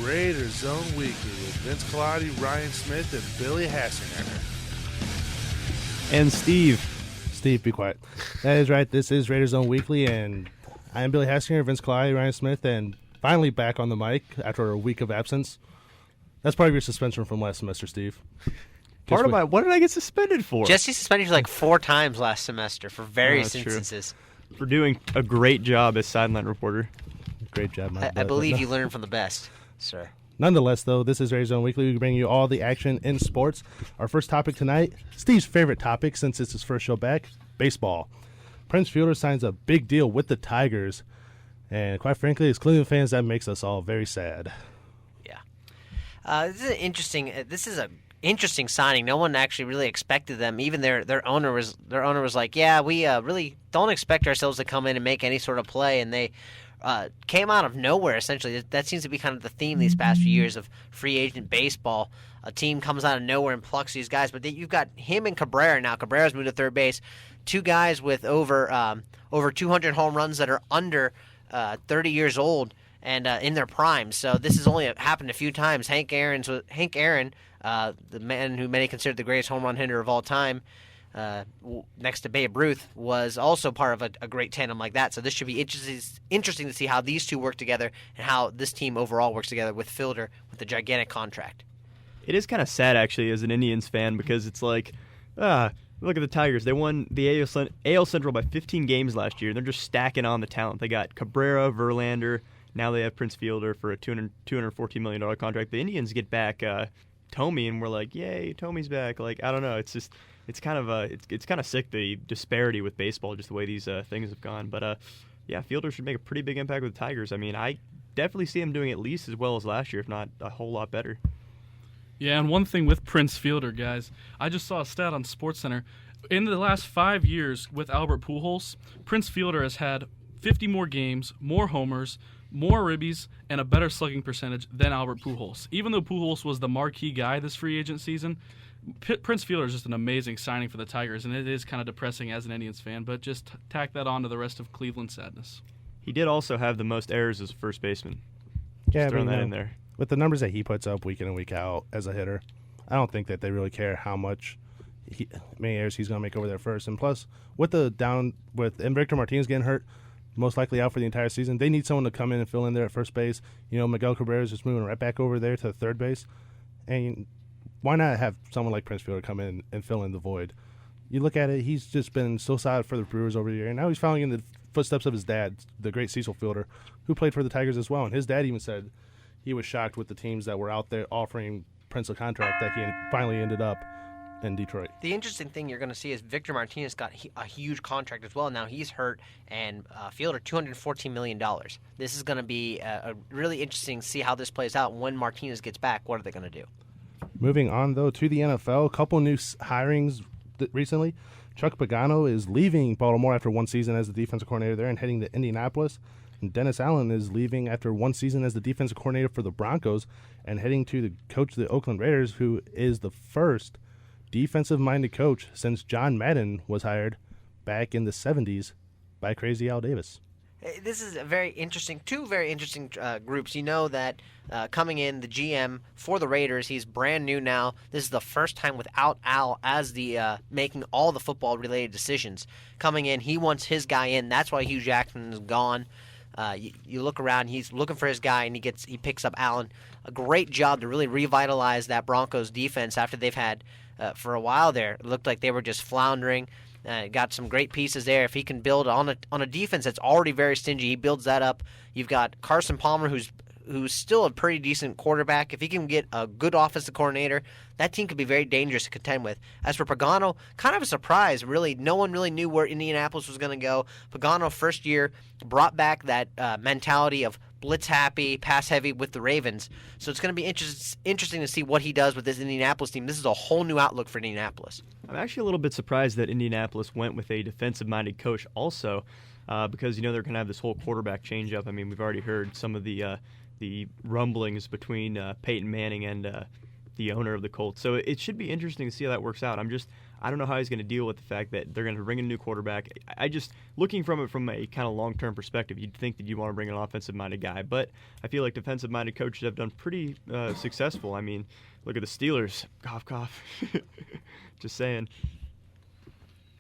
Raider Zone Weekly with Vince Colati, Ryan Smith, and Billy Hassinger. And Steve. Steve, be quiet. That is right. This is Raider Zone Weekly, and I am Billy Hassinger, Vince Colati, Ryan Smith, and finally back on the mic after a week of absence. That's part of your suspension from last semester, Steve. What did I get suspended for? Jesse suspended you like 4 times last semester for various instances. True. For doing a great job as sideline reporter. Great job, Mike. I believe you learned from the best, sir. Nonetheless, though, this is Raider Zone Weekly. We bring you all the action in sports. Our first topic tonight, Steve's favorite topic since it's his first show back, baseball. Prince Fielder signs a big deal with the Tigers, and quite frankly, as Cleveland fans, that makes us all very sad. Yeah. This is an interesting signing. No one actually really expected them. Even their owner was like, yeah, we really don't expect ourselves to come in and make any sort of play, and they came out of nowhere, essentially. That seems to be kind of the theme these past few years of free agent baseball. A team comes out of nowhere and plucks these guys, but you've got him and Cabrera now. Cabrera's moved to third base. 2 guys with over 200 home runs that are under 30 years old and in their prime. So this has only happened a few times. Hank Aaron, the man who many consider the greatest home run hitter of all time, next to Babe Ruth, was also part of a great tandem like that. So this should be interesting to see how these two work together and how this team overall works together with Fielder with the gigantic contract. It is kind of sad, actually, as an Indians fan, because it's like, look at the Tigers. They won the AL Central by 15 games last year. They're just stacking on the talent. They got Cabrera, Verlander. Now they have Prince Fielder for a $214 million contract. The Indians get back Tomey, and we're like, yay, Tomey's back. Like, I don't know. It's just it's kind of sick, the disparity with baseball, just the way these things have gone. But yeah, Fielder should make a pretty big impact with the Tigers. I mean, I definitely see him doing at least as well as last year, if not a whole lot better. Yeah, and one thing with Prince Fielder, guys, I just saw a stat on SportsCenter. In the last 5 years with Albert Pujols, Prince Fielder has had 50 more games, more homers, more ribbies, and a better slugging percentage than Albert Pujols. Even though Pujols was the marquee guy this free agent season, Prince Fielder is just an amazing signing for the Tigers, and it is kind of depressing as an Indians fan, but just tack that on to the rest of Cleveland's sadness. He did also have the most errors as a first baseman. Yeah, throwing that in there. With the numbers that he puts up week in and week out as a hitter, I don't think that they really care how many errors he's going to make over there first. And plus, with Victor Martinez getting hurt, most likely out for the entire season, they need someone to come in and fill in there at first base. You know, Miguel Cabrera is just moving right back over there to third base. And why not have someone like Prince Fielder come in and fill in the void? You look at it, he's just been so solid for the Brewers over the year. And now he's following in the footsteps of his dad, the great Cecil Fielder, who played for the Tigers as well. And his dad even said he was shocked with the teams that were out there offering Prince a contract that he finally ended up in Detroit. The interesting thing you're going to see is Victor Martinez got a huge contract as well. Now he's hurt, and Fielder $214 million. This is going to be a really interesting to see how this plays out. When Martinez gets back, what are they going to do? Moving on, though, to the NFL, a couple new hirings recently. Chuck Pagano is leaving Baltimore after 1 season as the defensive coordinator there and heading to Indianapolis. And Dennis Allen is leaving after 1 season as the defensive coordinator for the Broncos and heading to the coach of the Oakland Raiders, who is the first defensive-minded coach since John Madden was hired back in the 70s by Crazy Al Davis. This is two very interesting groups. You know that coming in, the GM for the Raiders, he's brand new now. This is the first time without Al as the making all the football-related decisions. Coming in, he wants his guy in. That's why Hugh Jackson is gone. You look around, he's looking for his guy, and he picks up Allen. A great job to really revitalize that Broncos defense after they've had, for a while there, it looked like they were just floundering. Got some great pieces there. If he can build on a defense that's already very stingy, he builds that up. You've got Carson Palmer, who's still a pretty decent quarterback. If he can get a good offensive coordinator, that team could be very dangerous to contend with. As for Pagano, kind of a surprise, really. No one really knew where Indianapolis was going to go. Pagano, first year, brought back that mentality of blitz-happy, pass-heavy with the Ravens. So it's going to be interesting to see what he does with this Indianapolis team. This is a whole new outlook for Indianapolis. I'm actually a little bit surprised that Indianapolis went with a defensive-minded coach also, because, you know, they're going to have this whole quarterback change-up. I mean, we've already heard some of the rumblings between Peyton Manning and the owner of the Colts. So it should be interesting to see how that works out. I don't know how he's going to deal with the fact that they're going to bring in a new quarterback. I just, looking from it from a kind of long-term perspective, you'd think that you want to bring an offensive-minded guy. But I feel like defensive-minded coaches have done pretty successful. I mean, look at the Steelers. Cough, cough. Just saying.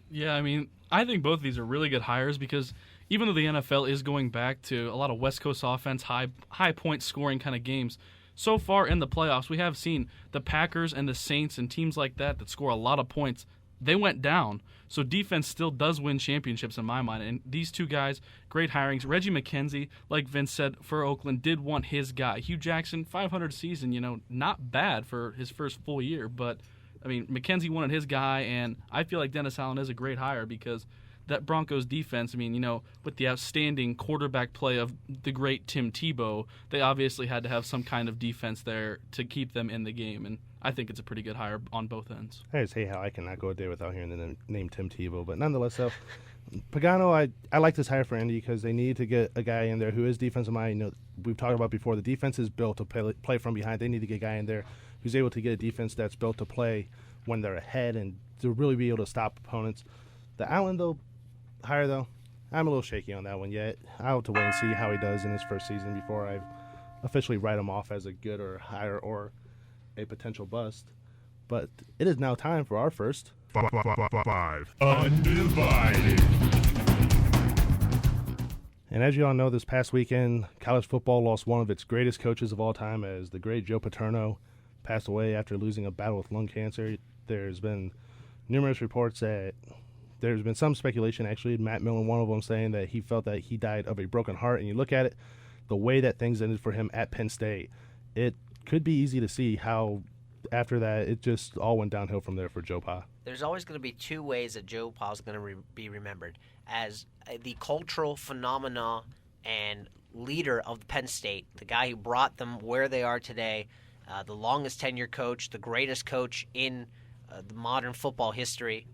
Yeah, I mean, I think both of these are really good hires because even though the NFL is going back to a lot of West Coast offense, high point scoring kind of games, so far in the playoffs, we have seen the Packers and the Saints and teams like that score a lot of points. They went down. So defense still does win championships in my mind. And these two guys, great hirings. Reggie McKenzie, like Vince said, for Oakland, did want his guy. Hugh Jackson, 500 season, not bad for his first full year. But, I mean, McKenzie wanted his guy, and I feel like Dennis Allen is a great hire because that Broncos defense, I mean, with the outstanding quarterback play of the great Tim Tebow, they obviously had to have some kind of defense there to keep them in the game, and I think it's a pretty good hire on both ends. I just hate how I cannot go a day without hearing the name Tim Tebow, but nonetheless, so Pagano, I like this hire for Indy because they need to get a guy in there who is defensive minded. We've talked about before, the defense is built to play from behind. They need to get a guy in there who's able to get a defense that's built to play when they're ahead and to really be able to stop opponents. The Allen, hire, though, I'm a little shaky on that one yet. I'll have to wait and see how he does in his first season before I officially write him off as a good or hire or a potential bust. But it is now time for our first 5 Undivided. And as you all know, this past weekend, college football lost one of its greatest coaches of all time as the great Joe Paterno passed away after losing a battle with lung cancer. There's been numerous reports that there's been some speculation, actually, Matt Millen, one of them, saying that he felt that he died of a broken heart. And you look at it, the way that things ended for him at Penn State, it could be easy to see how after that it just all went downhill from there for Joe Pa. There's always going to be two ways that Joe Pa is going to be remembered: as the cultural phenomena and leader of Penn State, the guy who brought them where they are today, the longest tenured coach, the greatest coach in the modern football history,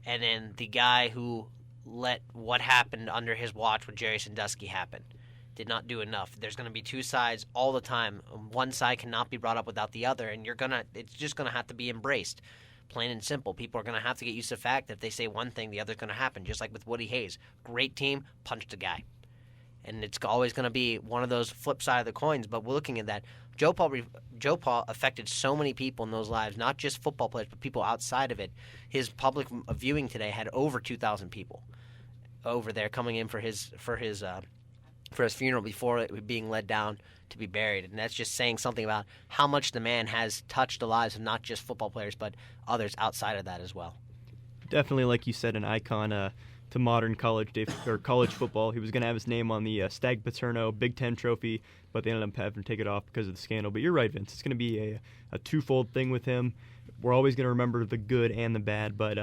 and then the guy who let what happened under his watch with Jerry Sandusky happen. Did not do enough. There's going to be two sides all the time. One side cannot be brought up without the other, and it's just going to have to be embraced. Plain and simple. People are going to have to get used to the fact that if they say one thing, the other's going to happen, just like with Woody Hayes. Great team, punched a guy. And it's always going to be one of those flip side of the coins, but we're looking at that. Joe Pa affected so many people in those lives, not just football players, but people outside of it. His public viewing today had over 2,000 people over there coming in for his funeral before it being led down to be buried. And that's just saying something about how much the man has touched the lives of not just football players, but others outside of that as well. Definitely, like you said, an icon to modern college football. He was going to have his name on the Stag Paterno Big Ten trophy, but they ended up having to take it off because of the scandal. But you're right, Vince. It's going to be a twofold thing with him. We're always going to remember the good and the bad, but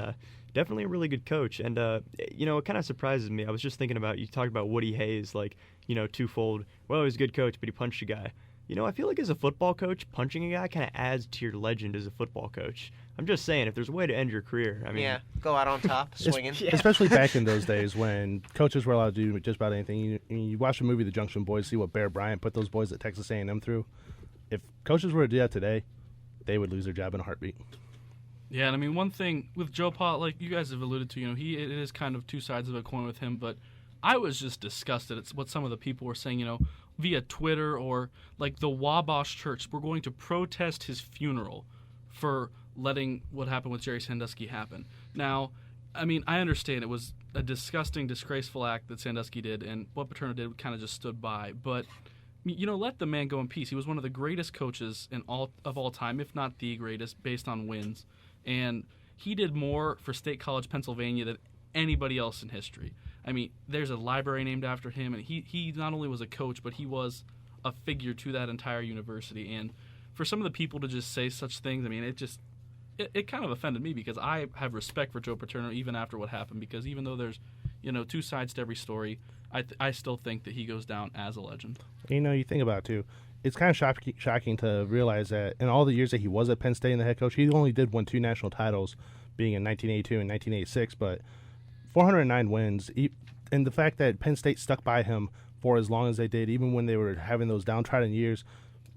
definitely a really good coach. And, it kind of surprises me. I was just thinking about, you talked about Woody Hayes, twofold. Well, he was a good coach, but he punched a guy. I feel like as a football coach, punching a guy kind of adds to your legend as a football coach. I'm just saying, if there's a way to end your career, yeah, go out on top, swinging. Especially back in those days when coaches were allowed to do just about anything. You watch the movie The Junction Boys, see what Bear Bryant put those boys at Texas A&M through. If coaches were to do that today, they would lose their job in a heartbeat. Yeah, and I mean, one thing with Joe Pa, like you guys have alluded to, it is kind of two sides of a coin with him, but I was just disgusted at what some of the people were saying, via Twitter or like the Wabash Church. We're going to protest his funeral for letting what happened with Jerry Sandusky happen. Now, I mean, I understand it was a disgusting, disgraceful act that Sandusky did, and what Paterno did kind of just stood by. But, let the man go in peace. He was one of the greatest coaches of all time, if not the greatest, based on wins. And he did more for State College, Pennsylvania than anybody else in history. I mean, there's a library named after him, and he not only was a coach, but he was a figure to that entire university. And for some of the people to just say such things, I mean, it kind of offended me because I have respect for Joe Paterno even after what happened, because even though there's, two sides to every story, I still think that he goes down as a legend. You think about it, too. It's kind of shocking to realize that in all the years that he was at Penn State and the head coach, he only did win 2 national titles, being in 1982 and 1986, but 409 wins, and the fact that Penn State stuck by him for as long as they did, even when they were having those downtrodden years,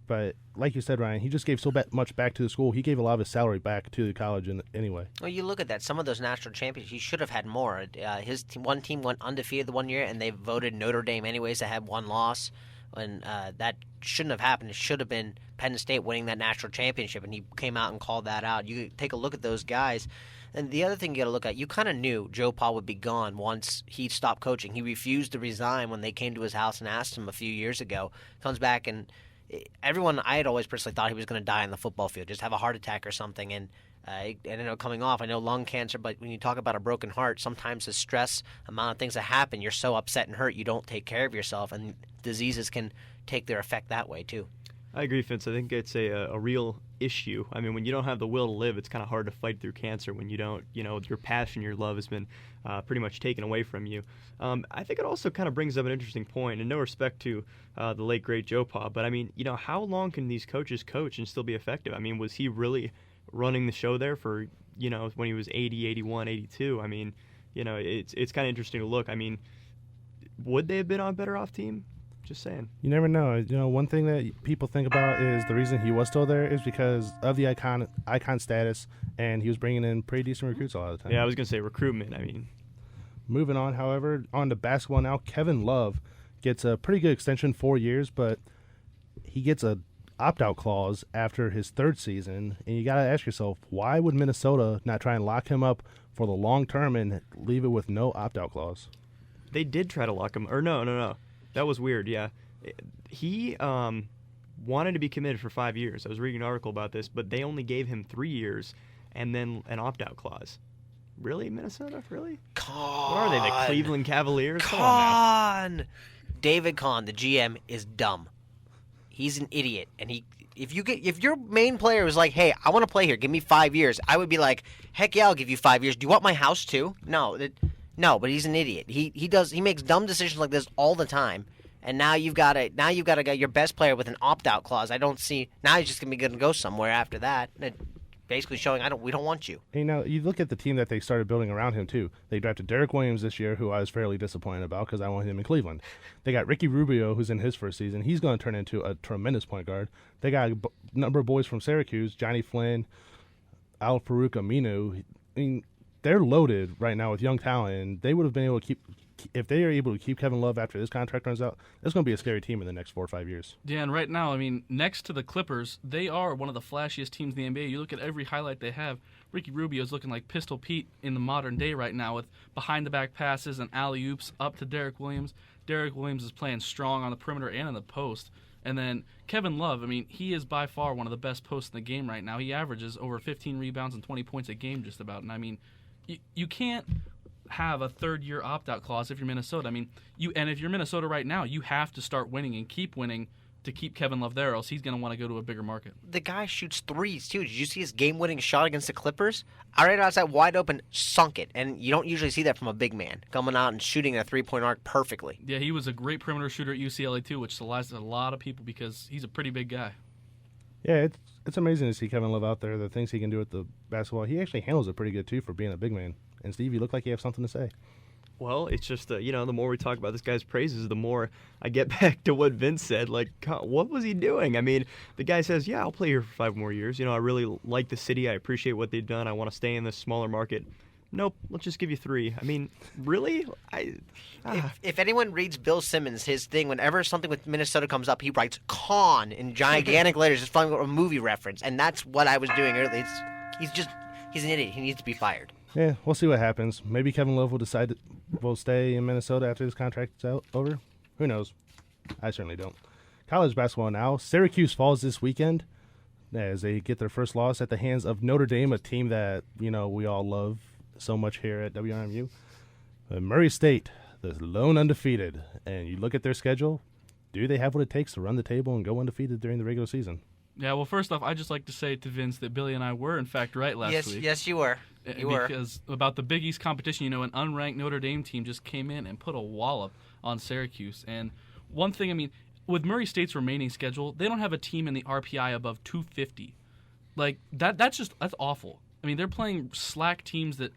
But like you said, Ryan, he just gave so much back to the school. He gave a lot of his salary back to the college anyway. Well, you look at that. Some of those national champions, he should have had more. His one team went undefeated the one year, and they voted Notre Dame anyways to have one loss. And that shouldn't have happened. It should have been Penn State winning that national championship, and he came out and called that out. You take a look at those guys. And the other thing you got to look at, you kind of knew Joe Pa would be gone once he stopped coaching. He refused to resign when they came to his house and asked him a few years ago. Comes back, and everyone, I had always personally thought he was going to die on the football field, just have a heart attack or something. And it ended up coming off. I know lung cancer, but when you talk about a broken heart, sometimes the stress, amount of things that happen, you're so upset and hurt, you don't take care of yourself, and diseases can take their effect that way too. I agree, Vince. I think it's a real issue. I mean, when you don't have the will to live, it's kind of hard to fight through cancer when you don't, your passion, your love has been pretty much taken away from you. I think it also kind of brings up an interesting point, and no respect to the late, great Joe Pa, but I mean, how long can these coaches coach and still be effective? I mean, was he really running the show there for, when he was 80, 81, 82? I mean, it's kind of interesting to look. I mean, would they have been on a better off team? Just saying. You never know. One thing that people think about is the reason he was still there is because of the icon status, and he was bringing in pretty decent recruits a lot of the time. Yeah, I was going to say recruitment. I mean, moving on, however, on to basketball now. Kevin Love gets a pretty good extension, 4 years, but he gets a opt-out clause after his third season, and you got to ask yourself, why would Minnesota not try and lock him up for the long term and leave it with no opt-out clause? They did try to lock him. Or no. That was weird, yeah. He wanted to be committed for 5 years. I was reading an article about this, but they only gave him 3 years and then an opt-out clause. Really, Minnesota? Really? Con. What are they, the Cleveland Cavaliers? Come on now. David Kahn, the GM, is dumb. He's an idiot, and if your main player was like, "Hey, I want to play here. Give me 5 years," I would be like, "Heck yeah, I'll give you 5 years. Do you want my house too?" No, but he's an idiot. He makes dumb decisions like this all the time. And now you've got your best player with an opt-out clause. I don't see now he's just going to go somewhere after that. Basically showing we don't want you. And you look at the team that they started building around him too. They drafted Derek Williams this year, who I was fairly disappointed about because I wanted him in Cleveland. They got Ricky Rubio, who's in his first season. He's going to turn into a tremendous point guard. They got a number of boys from Syracuse, Johnny Flynn, Al Farouk Aminu. I mean, they're loaded right now with young talent, and they would have been able to if they are able to keep Kevin Love after this contract runs out, that's going to be a scary team in the next 4 or 5 years. Yeah, and right now, I mean, next to the Clippers, they are one of the flashiest teams in the NBA. You look at every highlight they have, Ricky Rubio is looking like Pistol Pete in the modern day right now with behind-the-back passes and alley-oops up to Derek Williams. Derek Williams is playing strong on the perimeter and in the post. And then Kevin Love, I mean, he is by far one of the best posts in the game right now. He averages over 15 rebounds and 20 points a game just about. And, I mean, you can't have a third-year opt-out clause if you're Minnesota. I mean, if you're Minnesota right now, you have to start winning and keep winning to keep Kevin Love there, or else he's going to want to go to a bigger market. The guy shoots threes, too. Did you see his game-winning shot against the Clippers? Right outside, wide open, sunk it. And you don't usually see that from a big man, coming out and shooting a three-point arc perfectly. Yeah, he was a great perimeter shooter at UCLA, too, which surprised a lot of people because he's a pretty big guy. Yeah, it's amazing to see Kevin Love out there, the things he can do with the basketball. He actually handles it pretty good, too, for being a big man. And, Steve, you look like you have something to say. Well, it's just, the more we talk about this guy's praises, the more I get back to what Vince said. Like, what was he doing? I mean, the guy says, yeah, I'll play here for 5 more years. I really like the city. I appreciate what they've done. I want to stay in this smaller market. Nope, let's just give you 3. I mean, really? If anyone reads Bill Simmons, his thing, whenever something with Minnesota comes up, he writes "con" in gigantic letters, just following a movie reference. And that's what I was doing earlier. He's an idiot. He needs to be fired. Yeah, we'll see what happens. Maybe Kevin Love will stay in Minnesota after his contract's over. Who knows? I certainly don't. College basketball now. Syracuse falls this weekend as they get their first loss at the hands of Notre Dame, a team that, we all love so much here at WRMU. Murray State, the lone undefeated. And you look at their schedule, do they have what it takes to run the table and go undefeated during the regular season? Yeah, well, first off, I'd just like to say to Vince that Billy and I were, in fact, right last week. Yes, you were. Because about the Big East competition, an unranked Notre Dame team just came in and put a wallop on Syracuse. And one thing, I mean, with Murray State's remaining schedule, they don't have a team in the RPI above 250. Like, that's awful. I mean, they're playing slack teams that,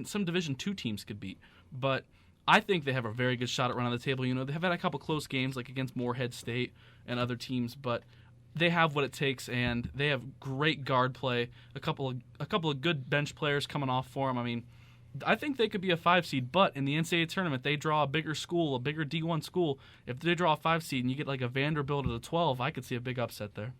some Division II teams could beat. But I think they have a very good shot at running the table. They've had a couple close games, like against Morehead State and other teams, but they have what it takes, and they have great guard play. A couple of good bench players coming off for them. I mean, I think they could be a 5 seed, but in the NCAA tournament, they draw a bigger school, a bigger D1 school. If they draw a 5 seed and you get like a Vanderbilt at a 12, I could see a big upset there.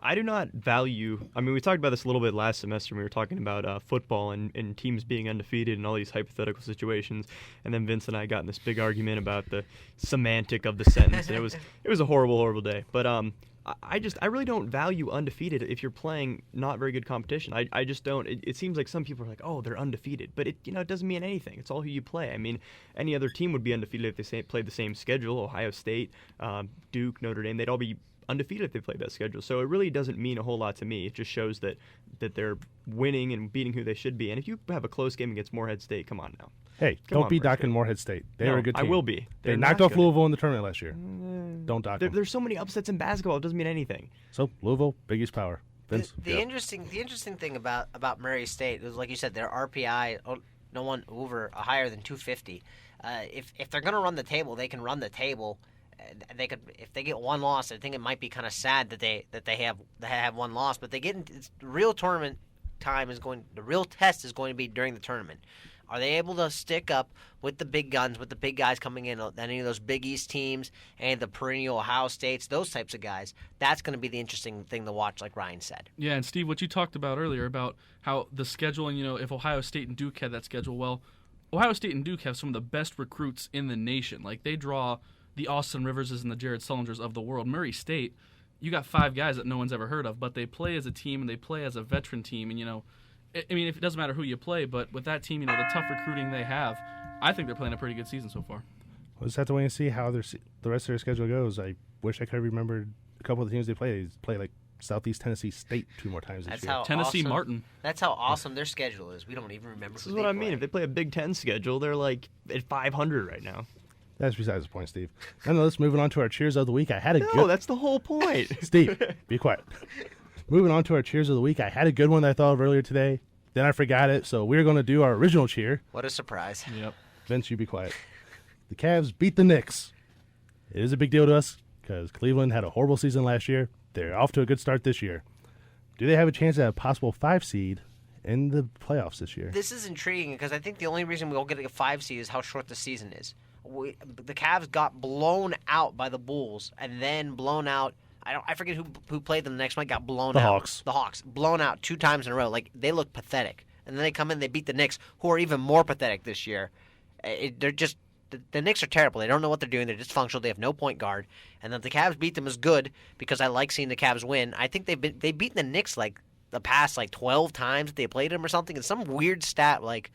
I do not value. I mean, we talked about this a little bit last semester when we were talking about football and teams being undefeated and all these hypothetical situations. And then Vince and I got in this big argument about the semantic of the sentence. And it was a horrible day. But I really don't value undefeated if you're playing not very good competition. I just don't. It seems like some people are like, oh, they're undefeated, but it doesn't mean anything. It's all who you play. I mean, any other team would be undefeated if they played the same schedule. Ohio State, Duke, Notre Dame, they'd all be undefeated if they played that schedule. So it really doesn't mean a whole lot to me. It just shows that they're winning and beating who they should be. And if you have a close game against Morehead State, come on now. Hey, don't be docking Morehead State. They were a good team. I will be. They knocked off Louisville in the tournament last year. Don't dock them. There's so many upsets in basketball, it doesn't mean anything. So, Louisville, Big East power. Vince? The interesting thing about Murray State is, like you said, their RPI, no one higher than 250. If they're going to run the table, they can run the table. They could, if they get one loss, I think it might be kind of sad that they have one loss. But they get into the real tournament time the real test is going to be during the tournament. Are they able to stick up with the big guns, with the big guys coming in, any of those Big East teams, and the perennial Ohio States, those types of guys? That's going to be the interesting thing to watch, like Ryan said. Yeah, and Steve, what you talked about earlier about how the scheduling, if Ohio State and Duke had that schedule, well, Ohio State and Duke have some of the best recruits in the nation. Like, they draw the Austin Riverses and the Jared Sullingers of the world. Murray State, you got 5 guys that no one's ever heard of, but they play as a team and they play as a veteran team, and I mean, if it doesn't matter who you play, but with that team, the tough recruiting they have, I think they're playing a pretty good season so far. We'll just have to wait and see how the rest of their schedule goes. I wish I could have remembered a couple of the teams they play. They play like Southeast Tennessee State 2 more times this year. Tennessee awesome, Martin. That's how awesome their schedule is. We don't even remember. This is what I mean. If they play a Big Ten schedule, they're like at 500 right now. That's besides the point, Steve. Nonetheless, moving on to our cheers of the week. That's the whole point. Steve, be quiet. Moving on to our cheers of the week. I had a good one that I thought of earlier today. Then I forgot it, so we're going to do our original cheer. What a surprise. Yep. Vince, you be quiet. The Cavs beat the Knicks. It is a big deal to us because Cleveland had a horrible season last year. They're off to a good start this year. Do they have a chance at a possible 5 seed in the playoffs this year? This is intriguing because I think the only reason we won't get a 5 seed is how short the season is. The Cavs got blown out by the Bulls and then blown out. I forget who played them the next night. Got blown out. The Hawks blown out 2 times in a row. Like, they look pathetic. And then they come in, they beat the Knicks, who are even more pathetic this year. They're just the Knicks are terrible. They don't know what they're doing. They're dysfunctional. They have no point guard. And that the Cavs beat them is good because I like seeing the Cavs win. I think they've beaten the Knicks like the past 12 times that they played them or something. It's some weird stat like.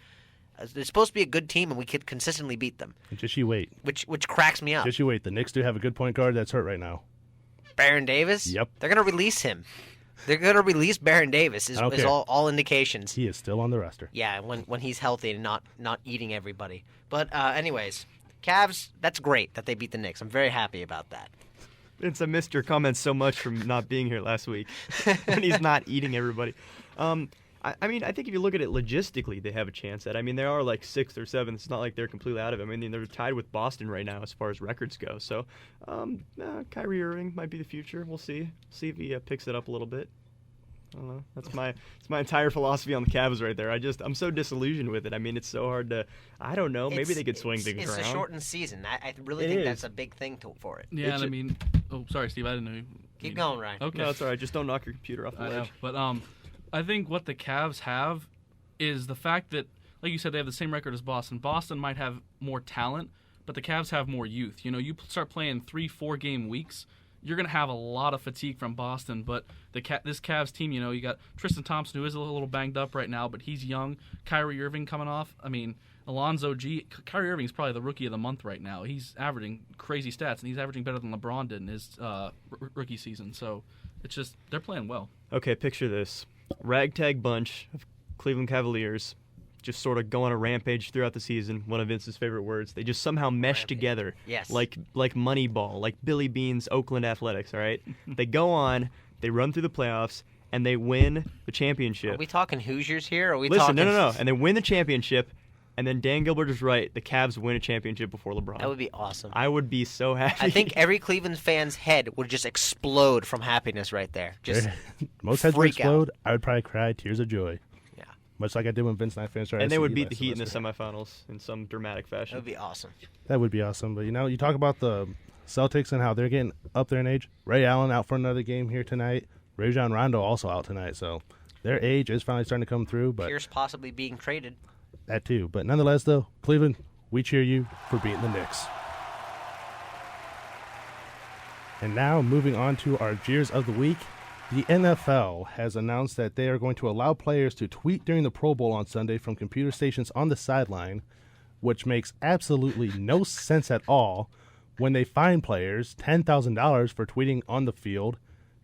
They're supposed to be a good team, and we could consistently beat them. Just you wait. Which cracks me up. Just you wait. The Knicks do have a good point guard that's hurt right now. Baron Davis? Yep. They're going to release him. They're going to release Baron Davis is all indications. He is still on the roster. Yeah, when he's healthy and not eating everybody. But anyways, Cavs, that's great that they beat the Knicks. I'm very happy about that. Vince, I missed your comments so much from not being here last week. And he's not eating everybody. I mean, I think if you look at it logistically, they have a chance at. I mean, they are like 6th or 7th. It's not like they're completely out of it. I mean, they're tied with Boston right now as far as records go. So, Kyrie Irving might be the future. We'll see. See if he picks it up a little bit. I don't know. That's my entire philosophy on the Cavs right there. I'm so disillusioned with it. I mean, it's so hard to. I don't know. Maybe they could swing things around. It's a shortened season. I really think that's a big thing for it. Yeah, and I mean, sorry, Steve. I didn't know. Keep going, Ryan. Okay, no, it's all right. Just don't knock your computer off the ledge. But I think what the Cavs have is the fact that, like you said, they have the same record as Boston. Boston might have more talent, but the Cavs have more youth. You start playing 3-4 game weeks, you're going to have a lot of fatigue from Boston. But this Cavs team, you got Tristan Thompson, who is a little banged up right now, but he's young. Kyrie Irving coming off. I mean, Alonzo G. Kyrie Irving is probably the rookie of the month right now. He's averaging crazy stats, and he's averaging better than LeBron did in his rookie season. So it's just they're playing well. Okay, picture this. Ragtag bunch of Cleveland Cavaliers just sort of go on a rampage throughout the season, one of Vince's favorite words. They just somehow mesh together like Moneyball, like Billy Bean's Oakland Athletics, all right? They go on, they run through the playoffs, and they win the championship. Are we talking Hoosiers here? Or are we Listen, talking... no. And they win the championship, and then Dan Gilbert is right. The Cavs win a championship before LeBron. That would be awesome. I would be so happy. I think every Cleveland fan's head would just explode from happiness right there. Just Most heads would freak out. explode. I would probably cry tears of joy. Yeah. Much like I did when Vince and I finished our and they would SCE beat last the Heat in the semester. semifinals in some dramatic That fashion. would be awesome. That would be awesome. But, you talk about the Celtics and how they're getting up there in age. Ray Allen out for another game here tonight. Rajon Rondo also out tonight. So their age is finally starting to come through. But Pierce possibly being traded. that too. But nonetheless, though, Cleveland, we cheer you for beating the Knicks. And now, moving on to our Jeers of the Week. The NFL has announced that they are going to allow players to tweet during the Pro Bowl on Sunday from computer stations on the sideline, which makes absolutely no sense at all when they fine players $10,000 for tweeting on the field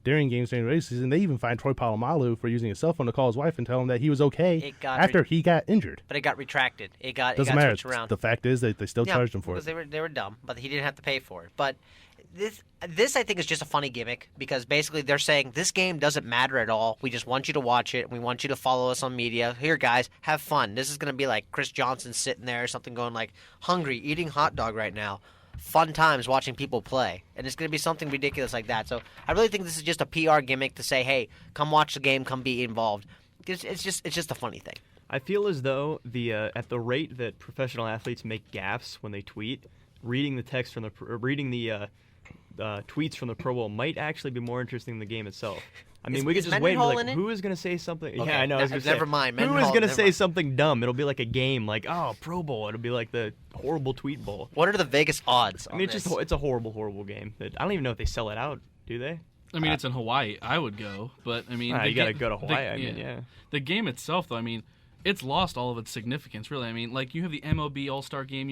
during games during the regular season. They even fined Troy Polamalu for using his cell phone to call his wife and tell him that he was okay It got after he got injured. But it got retracted. It got Doesn't switched matter. around. The fact is that they still charged him for because it. they were dumb, but he didn't have to pay for it. But this I think is just a funny gimmick because basically they're saying this game doesn't matter at all. We just want you to watch it. We want you to follow us on media. Here, guys, have fun. This is going to be like Chris Johnson sitting there or something going like, hungry, eating hot dog right now. Fun times watching people play. And it's going to be something ridiculous like that. So I really think this is just a PR gimmick to say, hey, come watch the game, come be involved. It's just a funny thing. I feel as though at the rate that professional athletes make gaffes when they tweet, reading the text from tweets from the Pro Bowl might actually be more interesting than the game itself. I mean, we could is just wait and be Mendenhall like, in it? who is going to say something? Okay, Yeah, I know. I was gonna never say, mind, Who is Mendenhall, going to never say mind. something dumb? It'll be like a game, like, oh, Pro Bowl. It'll be like the horrible tweet bowl. What are the Vegas odds I mean, it's a horrible, horrible game. I don't even know if they sell it out, do they? I mean, it's in Hawaii. I would go, but I mean, You got to go to Hawaii. The, the game itself, though, I mean, it's lost all of its significance. Really, I mean, like you have the MLB All-Star Game.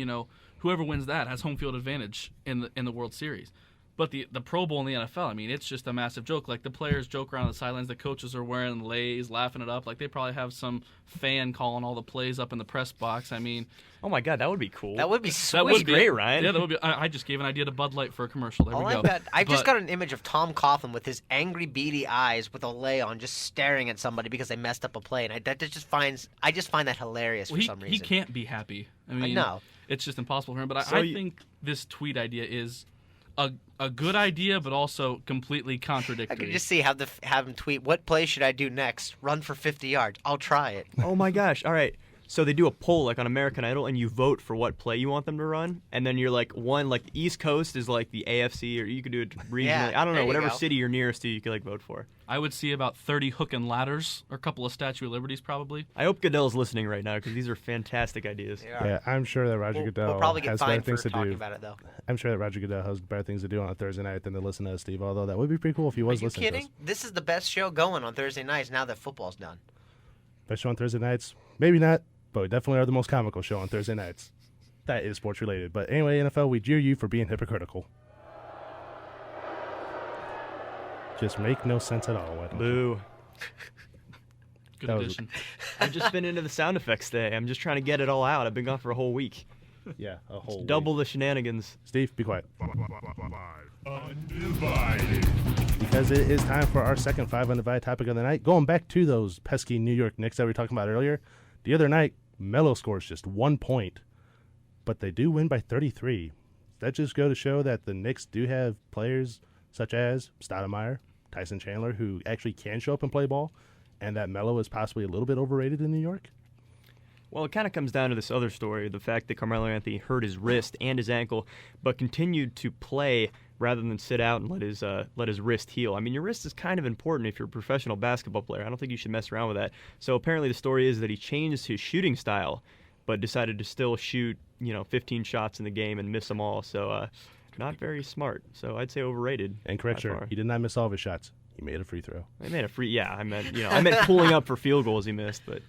Whoever wins that has home field advantage in the World Series. But the Pro Bowl in the NFL, I mean, it's just a massive joke. Like, the players joke around the sidelines. The coaches are wearing lays, laughing it up. Like, they probably have some fan calling all the plays up in the press box. I mean... Oh, my God, that would be cool. That would be sweet. That would be great, Ryan. Yeah, that would be... I just gave an idea to Bud Light for a commercial. There we go. I've just got an image of Tom Coughlin with his angry, beady eyes with a lay on just staring at somebody because they messed up a play. And I just find that hilarious for some reason. He can't be happy. I mean, know. It's just impossible for him. But I think this tweet idea is... A good idea, but also completely contradictory. I could just see have him tweet, what play should I do next? Run for 50 yards. I'll try it. Oh, my gosh. All right. So they do a poll like on American Idol, and you vote for what play you want them to run, and then you're like East Coast is like the AFC, or you could do it regionally. Yeah, I don't there know, you whatever go. city you're nearest to, you could like vote for. I would see about 30 hook and ladders, or a couple of Statue of Liberties, probably. I hope Goodell's listening right now because these are fantastic ideas. Yeah, I'm sure that Roger Goodell We'll probably get has better fined for things to talking do. about it, though. I'm sure that Roger Goodell has better things to do on a Thursday night than to listen to us, Steve, although that would be pretty cool if he Are was you listening kidding? to us. This is the best show going on Thursday nights now that football's done. Best show on Thursday nights? Maybe not, but we definitely are the most comical show on Thursday nights. That is sports related. But anyway, NFL, we jeer you for being hypocritical. Just make no sense at all. Why don't you? Boo. Good That was- addition. I've just been into the sound effects today. I'm just trying to get it all out. I've been gone for a whole week. Yeah, a whole Double week. the shenanigans. Steve, be quiet. Undivided. Because it is time for our second 5 Undivided topic of the night. Going back to those pesky New York Knicks that we were talking about earlier. The other night, Melo scores just 1 point, but they do win by 33. That just go to show that the Knicks do have players such as Stoudemire, Tyson Chandler, who actually can show up and play ball, and that Melo is possibly a little bit overrated in New York. Well, it kind of comes down to this other story, the fact that Carmelo Anthony hurt his wrist and his ankle, but continued to play rather than sit out and let his wrist heal. I mean, your wrist is kind of important if you're a professional basketball player. I don't think you should mess around with that. So apparently the story is that he changed his shooting style, but decided to still shoot, 15 shots in the game and miss them all. So not very smart. So I'd say overrated. And correct, by sir, far. he did not miss all of his shots. He made a free throw. He made a free. Yeah, I meant pulling up for field goals he missed, but.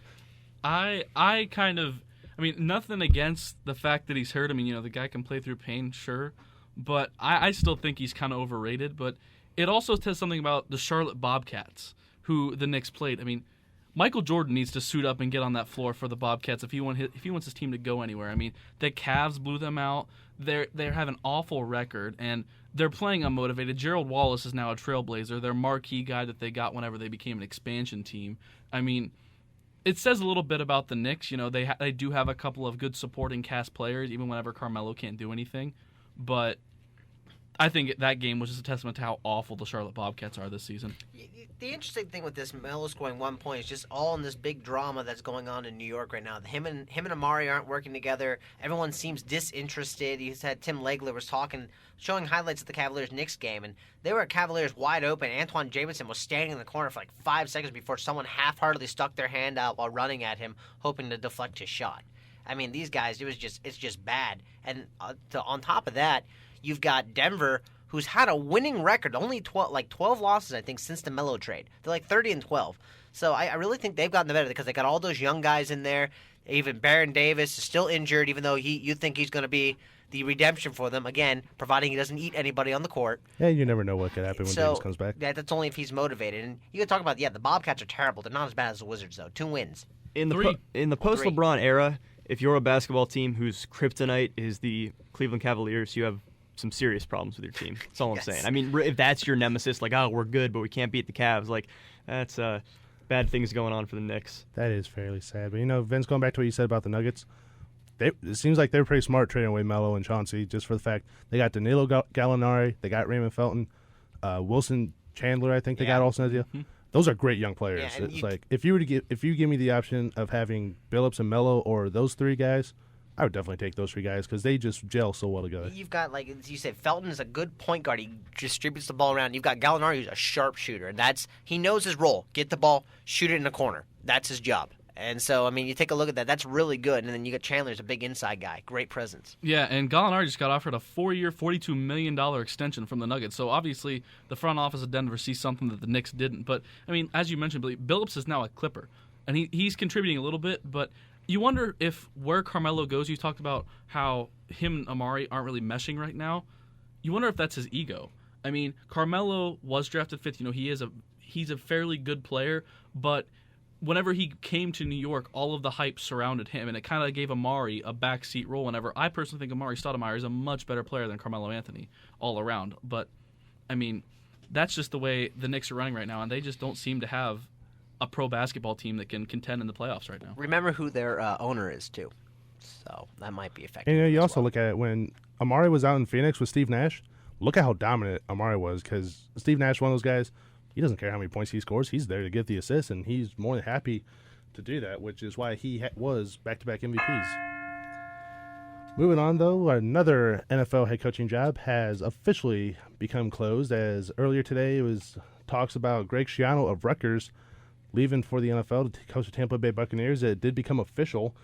I kind of, nothing against the fact that he's hurt. The guy can play through pain, sure. But I still think he's kind of overrated. But it also says something about the Charlotte Bobcats, who the Knicks played. Michael Jordan needs to suit up and get on that floor for the Bobcats if he wants his team to go anywhere. The Cavs blew them out. They have an awful record, and they're playing unmotivated. Gerald Wallace is now a trailblazer. Their marquee guy that they got whenever they became an expansion team. it says a little bit about the Knicks. They do have a couple of good supporting cast players, even whenever Carmelo can't do anything. But I think that game was just a testament to how awful the Charlotte Bobcats are this season. The interesting thing with this Melo scoring 1 point is just all in this big drama that's going on in New York right now. Him and Amari aren't working together. Everyone seems disinterested. You said Tim Legler was showing highlights of the Cavaliers-Knicks game, and they were Cavaliers wide open. Antoine Jamison was standing in the corner for like 5 seconds before someone half-heartedly stuck their hand out while running at him, hoping to deflect his shot. I mean, these guys, it's just bad. And on top of that, you've got Denver, who's had a winning record, only 12 losses, I think, since the Melo trade. They're like 30-12. So I really think they've gotten the better because they got all those young guys in there. Even Baron Davis is still injured, even though you think he's going to be the redemption for them, again, providing he doesn't eat anybody on the court. Yeah, you never know what could happen when Davis comes back. Yeah, that's only if he's motivated. And you can talk about, the Bobcats are terrible. They're not as bad as the Wizards, though. 2 wins. In the post-LeBron era, if you're a basketball team whose kryptonite is the Cleveland Cavaliers, you have some serious problems with your team. That's all I'm saying. I mean, if that's your nemesis, like, we're good, but we can't beat the Cavs, like, that's bad things going on for the Knicks. That is fairly sad. But, Vince, going back to what you said about the Nuggets, it seems like they're pretty smart trading away Melo and Chauncey just for the fact they got Danilo Gallinari, they got Raymond Felton, Wilson Chandler, I think they got also in the deal. Mm-hmm. Those are great young players. Yeah, it's like if you give me the option of having Billups and Melo or those 3 guys, I would definitely take those 3 guys because they just gel so well together. You've got, like you said, Felton is a good point guard. He distributes the ball around. You've got Gallinari, who's a sharp shooter, and he knows his role. Get the ball, shoot it in the corner. That's his job. And so, I mean, you take a look at that. That's really good. And then you got Chandler, who's a big inside guy. Great presence. Yeah, and Gallinari just got offered a 4-year, $42 million extension from the Nuggets. So, obviously, the front office of Denver sees something that the Knicks didn't. But, I mean, as you mentioned, Billups is now a Clipper. And he's contributing a little bit, but you wonder if where Carmelo goes, you talked about how him and Amari aren't really meshing right now. You wonder if that's his ego. I mean, Carmelo was drafted 5th. He's a fairly good player, but whenever he came to New York, all of the hype surrounded him, and it kind of gave Amari a backseat role. Whenever I personally think Amari Stoudemire is a much better player than Carmelo Anthony all around. But, I mean, that's just the way the Knicks are running right now, and they just don't seem to have a pro basketball team that can contend in the playoffs right now. Remember who their owner is, too. So that might be effective. And you also look at it when Amari was out in Phoenix with Steve Nash. Look at how dominant Amari was because Steve Nash, one of those guys, he doesn't care how many points he scores. He's there to get the assist, and he's more than happy to do that, which is why he was back-to-back MVPs. Moving on, though, another NFL head coaching job has officially become closed, as earlier today it was talks about Greg Schiano of Rutgers leaving for the NFL to coach the Tampa Bay Buccaneers. It did become official,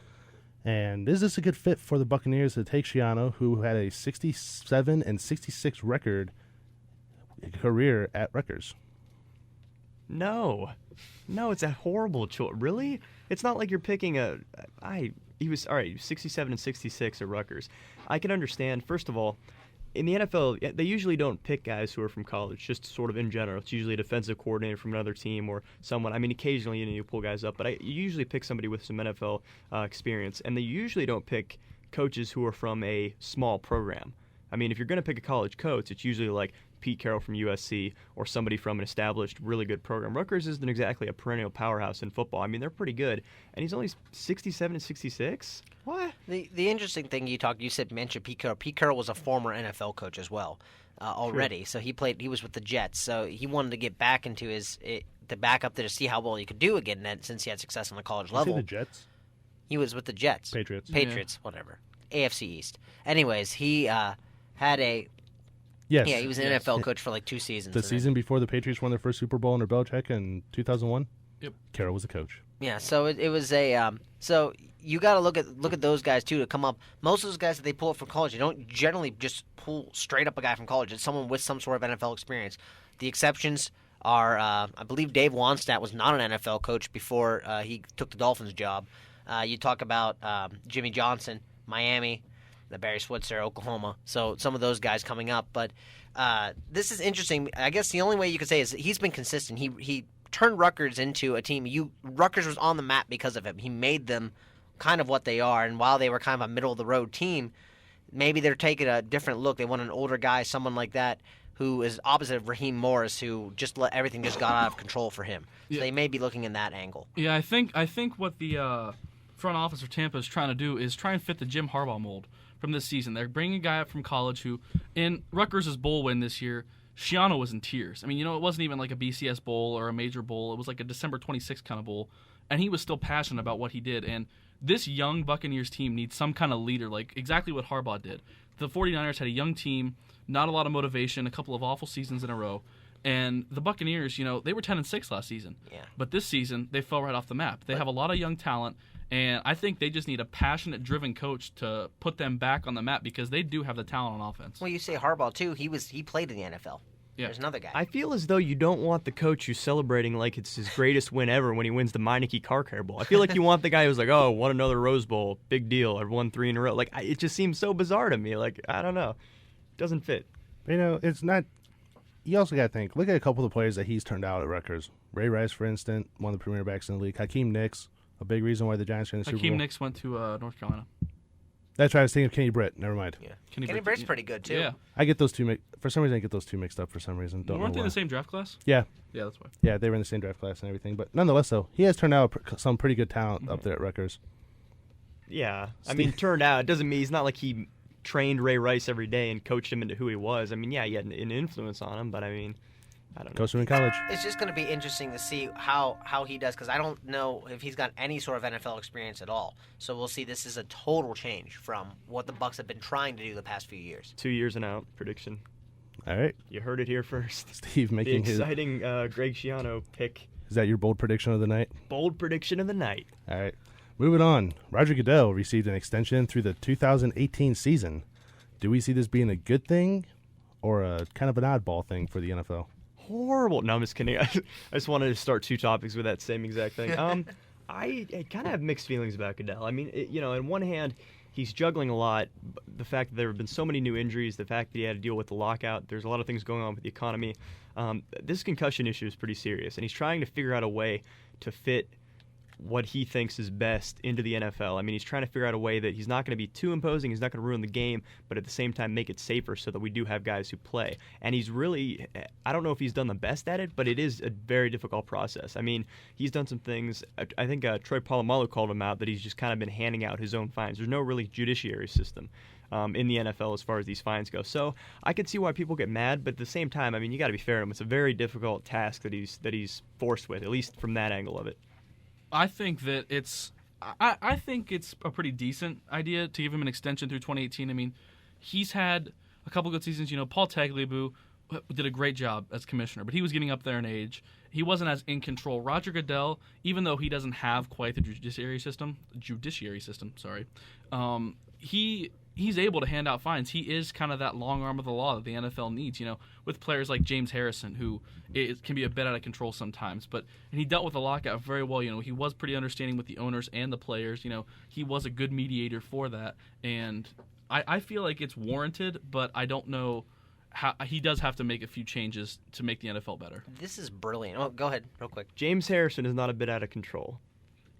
and is this a good fit for the Buccaneers to take Schiano, who had a 67-66 record career at Rutgers? No, it's a horrible choice. Really? It's not like you're picking he was 67-66 at Rutgers. I can understand. First of all, in the NFL, they usually don't pick guys who are from college, just sort of in general. It's usually a defensive coordinator from another team or someone. I mean, occasionally you pull guys up, but you usually pick somebody with some NFL experience. And they usually don't pick coaches who are from a small program. I mean, if you're going to pick a college coach, it's usually like Pete Carroll from USC or somebody from an established, really good program. Rutgers isn't exactly a perennial powerhouse in football. I mean, they're pretty good. And he's only 67-66? What? The interesting thing you mentioned Pete Carroll. Pete Carroll was a former NFL coach as well already. Sure. So he was with the Jets. So he wanted to get back into the backup there to see how well he could do again since he had success on the college level. The Jets? He was with the Jets. Patriots, whatever. AFC East. Anyways, he had a... Yes. Yeah, he was an NFL coach for like 2 seasons. The season before the Patriots won their first Super Bowl under Belichick in 2001? Yep. Carroll was the coach. Yeah, so it was a... so you got to look at those guys, too, to come up. Most of those guys that they pull up from college, they don't generally just pull straight up a guy from college. It's someone with some sort of NFL experience. The exceptions are, I believe Dave Wanstatt was not an NFL coach before he took the Dolphins job. You talk about Jimmy Johnson, Miami, the Barry Switzer, Oklahoma. So some of those guys coming up. But this is interesting. I guess the only way you could say is he's been consistent. He turned Rutgers into a team. Rutgers was on the map because of him. He made them kind of what they are. And while they were kind of a middle-of-the-road team, maybe they're taking a different look. They want an older guy, someone like that, who is opposite of Raheem Morris, who just let everything just got out of control for him. So Yeah. they may be looking in that angle. Yeah, I think what the front office for Tampa is trying to do is try and fit the Jim Harbaugh mold from this season. They're bringing a guy up from college who, in Rutgers' bowl win this year, Schiano was in tears. I mean, it wasn't even like a BCS bowl or a major bowl. It was like a December 26th kind of bowl, and he was still passionate about what he did. And this young Buccaneers team needs some kind of leader, like exactly what Harbaugh did. The 49ers had a young team, not a lot of motivation, a couple of awful seasons in a row. And the Buccaneers, they were 10-6 last season. Yeah. But this season, they fell right off the map. They have a lot of young talent, and I think they just need a passionate, driven coach to put them back on the map because they do have the talent on offense. Well, you say Harbaugh too. He played in the NFL. Yeah. There's another guy. I feel as though you don't want the coach who's celebrating like it's his greatest win ever when he wins the Meineke Car Care Bowl. I feel like you want the guy who's like, oh, won another Rose Bowl, big deal, I've won 3 in a row. Like, it just seems so bizarre to me. Like, I don't know. It doesn't fit. It's not. You also got to think. Look at a couple of the players that he's turned out at Rutgers. Ray Rice, for instance, one of the premier backs in the league. Hakeem Nicks, a big reason why the Giants are in the Super Bowl. Hakeem Nicks went to North Carolina. That's right. I was thinking of Kenny Britt. Never mind. yeah. Kenny Kenny Britt- Britt's pretty good too. Yeah. I get those two. For some reason, I get those two mixed up. For some reason, don't know Weren't they why. in the same draft class? Yeah, Yeah, that's why. yeah, they were in the same draft class and everything. But nonetheless, though, he has turned out some pretty good talent up there at Rutgers. Yeah. I mean, turned out, it doesn't mean he's not like he trained Ray Rice every day and coached him into who he was. I mean, yeah, he had an influence on him, but I mean, I don't know. Coached him in college. It's just going to be interesting to see how he does, because I don't know if he's got any sort of NFL experience at all. So we'll see. This is a total change from what the Bucs have been trying to do the past few years. 2 years and out prediction. All right, You heard it here first. Steve The making his. exciting Greg Schiano pick. Is that your bold prediction of the night? Bold prediction of the night. All right. Moving on. Roger Goodell received an extension through the 2018 season. Do we see this being a good thing or a kind of an oddball thing for the NFL? Horrible. No, I'm just kidding. I just wanted to start 2 topics with that same exact thing. I kind of have mixed feelings about Goodell. I mean, on one hand, he's juggling a lot. The fact that there have been so many new injuries, the fact that he had to deal with the lockout, there's a lot of things going on with the economy. This concussion issue is pretty serious, and he's trying to figure out a way to fit what he thinks is best into the NFL. I mean, he's trying to figure out a way that he's not going to be too imposing, he's not going to ruin the game, but at the same time make it safer so that we do have guys who play. And he's really, I don't know if he's done the best at it, but it is a very difficult process. I mean, he's done some things, I think Troy Polamalu called him out, that he's just kind of been handing out his own fines. There's no really judiciary system in the NFL as far as these fines go. So I could see why people get mad, but at the same time, I mean, you got to be fair to him. It's a very difficult task that he's forced with, at least from that angle of it. I think that I think it's a pretty decent idea to give him an extension through 2018. I mean, he's had a couple good seasons. Paul Tagliabue did a great job as commissioner, but he was getting up there in age. He wasn't as in control. Roger Goodell, even though he doesn't have quite the judiciary system, he's able to hand out fines. He is kind of that long arm of the law that the NFL needs, with players like James Harrison, who can be a bit out of control sometimes. And he dealt with the lockout very well. He was pretty understanding with the owners and the players. He was a good mediator for that. And I feel like it's warranted, but I don't know how he does have to make a few changes to make the NFL better. This is brilliant. Oh, go ahead, real quick. James Harrison is not a bit out of control.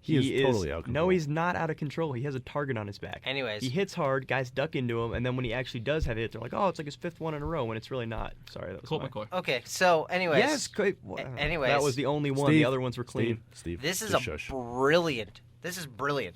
He is totally out of control. No, he's not out of control. He has a target on his back. Anyways. He hits hard, guys duck into him, and then when he actually does have a hit, they're like, oh, it's like his 5th one in a row, when it's really not. Sorry, that was Colt mine. McCoy. Okay, so anyways. Yes, great. Anyways. That was the only one. Steve, The other ones were clean. Steve, This is just a shush. brilliant. This is brilliant.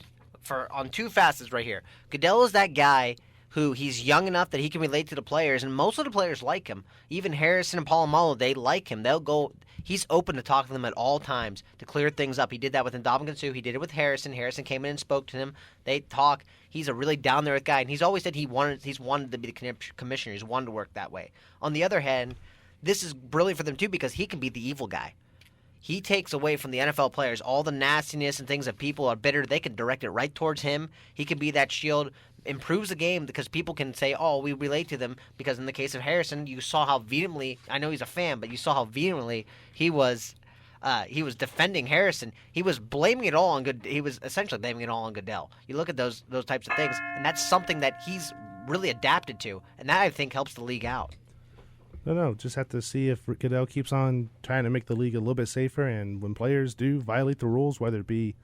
On 2 facets right here. Goodell is that guy who he's young enough that he can relate to the players, and most of the players like him. Even Harrison and Polamalu, they like him. They'll go. He's open to talk to them at all times to clear things up. He did that with Ndamukong Suh. He did it with Harrison. Harrison came in and spoke to him. They talk. He's a really down there guy, and he's always said he's wanted to be the commissioner. He's wanted to work that way. On the other hand, this is brilliant for them too because he can be the evil guy. He takes away from the NFL players all the nastiness and things that people are bitter. They can direct it right towards him. He can be that shield, improves the game because people can say, oh, we relate to them. Because in the case of Harrison, you saw how vehemently, I know he's a fan, but you saw how vehemently he was defending Harrison. He was blaming it all on He was essentially blaming it all on Goodell. You look at those types of things, and that's something that he's really adapted to. And that, I think, helps the league out. No, just have to see if Goodell keeps on trying to make the league a little bit safer, and when players do violate the rules, whether it be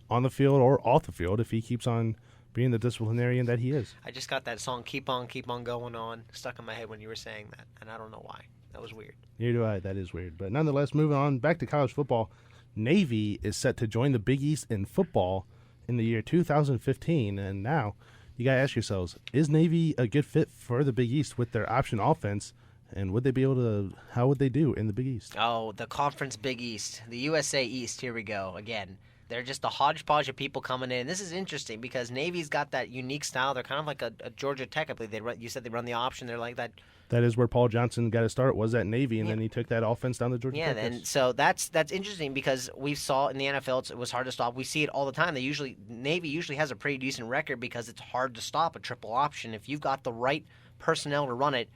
on the field or off the field, if he keeps on being the disciplinarian that he is. I just got that song Keep On Going On stuck in my head when you were saying that, and I don't know why. That was weird. Neither do I. That is weird. But nonetheless, moving on back to college football, Navy is set to join the Big East in football in the year 2015. And now you got to ask yourselves, is Navy a good fit for the Big East with their option offense? And would they be able to, how would they do in the Big East? Oh, the Conference Big East, the USA East, here we go again. They're just a hodgepodge of people coming in. This is interesting because Navy's got that unique style. They're kind of like a Georgia Tech, I believe. You said they run the option. They're like that. That is where Paul Johnson got his start, was at Navy, and then he took that offense down to Georgia Tech. Yeah, and so that's interesting because we saw in the NFL it was hard to stop. We see it all the time. Navy usually has a pretty decent record because it's hard to stop a triple option. If you've got the right personnel to run it,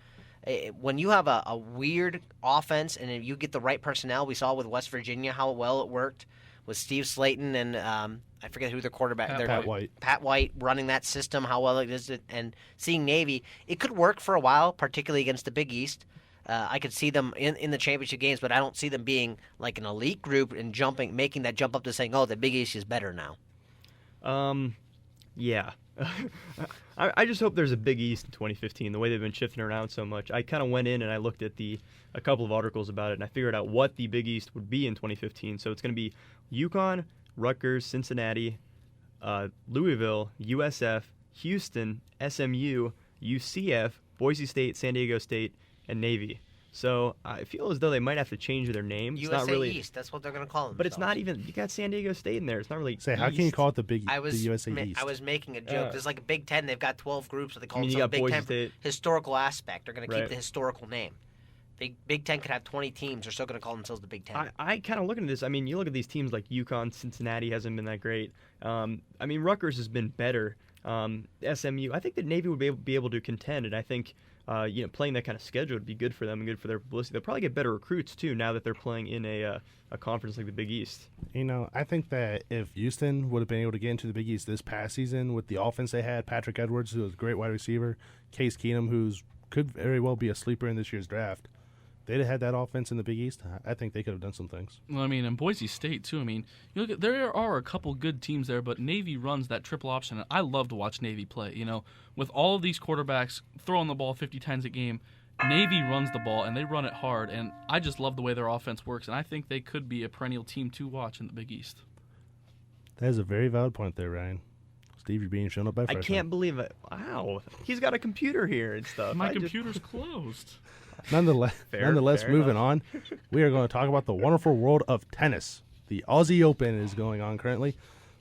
when you have a weird offense and if you get the right personnel, we saw with West Virginia how well it worked with Steve Slayton and I forget who their quarterback. Pat White running that system, how well it is, and seeing Navy, it could work for a while, particularly against the Big East. I could see them in the championship games, but I don't see them being like an elite group and making that jump up to saying, oh, the Big East is better now. Yeah. I just hope there's a Big East in 2015, the way they've been shifting around so much. I kind of went in and I looked at a couple of articles about it, and I figured out what the Big East would be in 2015. So it's going to be UConn, Rutgers, Cincinnati, Louisville, USF, Houston, SMU, UCF, Boise State, San Diego State, and Navy. So I feel as though they might have to change their name. USA it's not really East, that's what they're going to call them. But it's not even. You got San Diego State in there. It's not really. How can you call it the USA East? I was making a joke. There's like a Big Ten. They've got 12 groups, so they call you it got Big Boise Ten State. Historical aspect. They're going to keep Right. the historical name. Big Ten could have 20 teams. They're still going to call themselves the Big Ten. I kind of look at this. I mean, you look at these teams like UConn, Cincinnati hasn't been that great. I mean, Rutgers has been better. SMU, I think that Navy would be able to contend, and I think playing that kind of schedule would be good for them and good for their publicity. They'll probably get better recruits too now that they're playing in a conference like the Big East. I think that if Houston would have been able to get into the Big East this past season with the offense they had, Patrick Edwards, who was a great wide receiver, Case Keenum, who could very well be a sleeper in this year's draft, they'd have had that offense in the Big East. I think they could have done some things. Well, I mean, and Boise State, too. I mean, you look at, there are a couple good teams there, but Navy runs that triple option, and I love to watch Navy play. With all of these quarterbacks throwing the ball 50 times a game, Navy runs the ball, and they run it hard, and I just love the way their offense works, and I think they could be a perennial team to watch in the Big East. That is a very valid point there, Ryan. Steve, you're being shown up by I can't believe it. Wow. He's got a computer here and stuff. My computer's closed. Nonetheless, Fair moving enough. on, we are going to talk about the wonderful world of tennis. The Aussie Open is going on currently.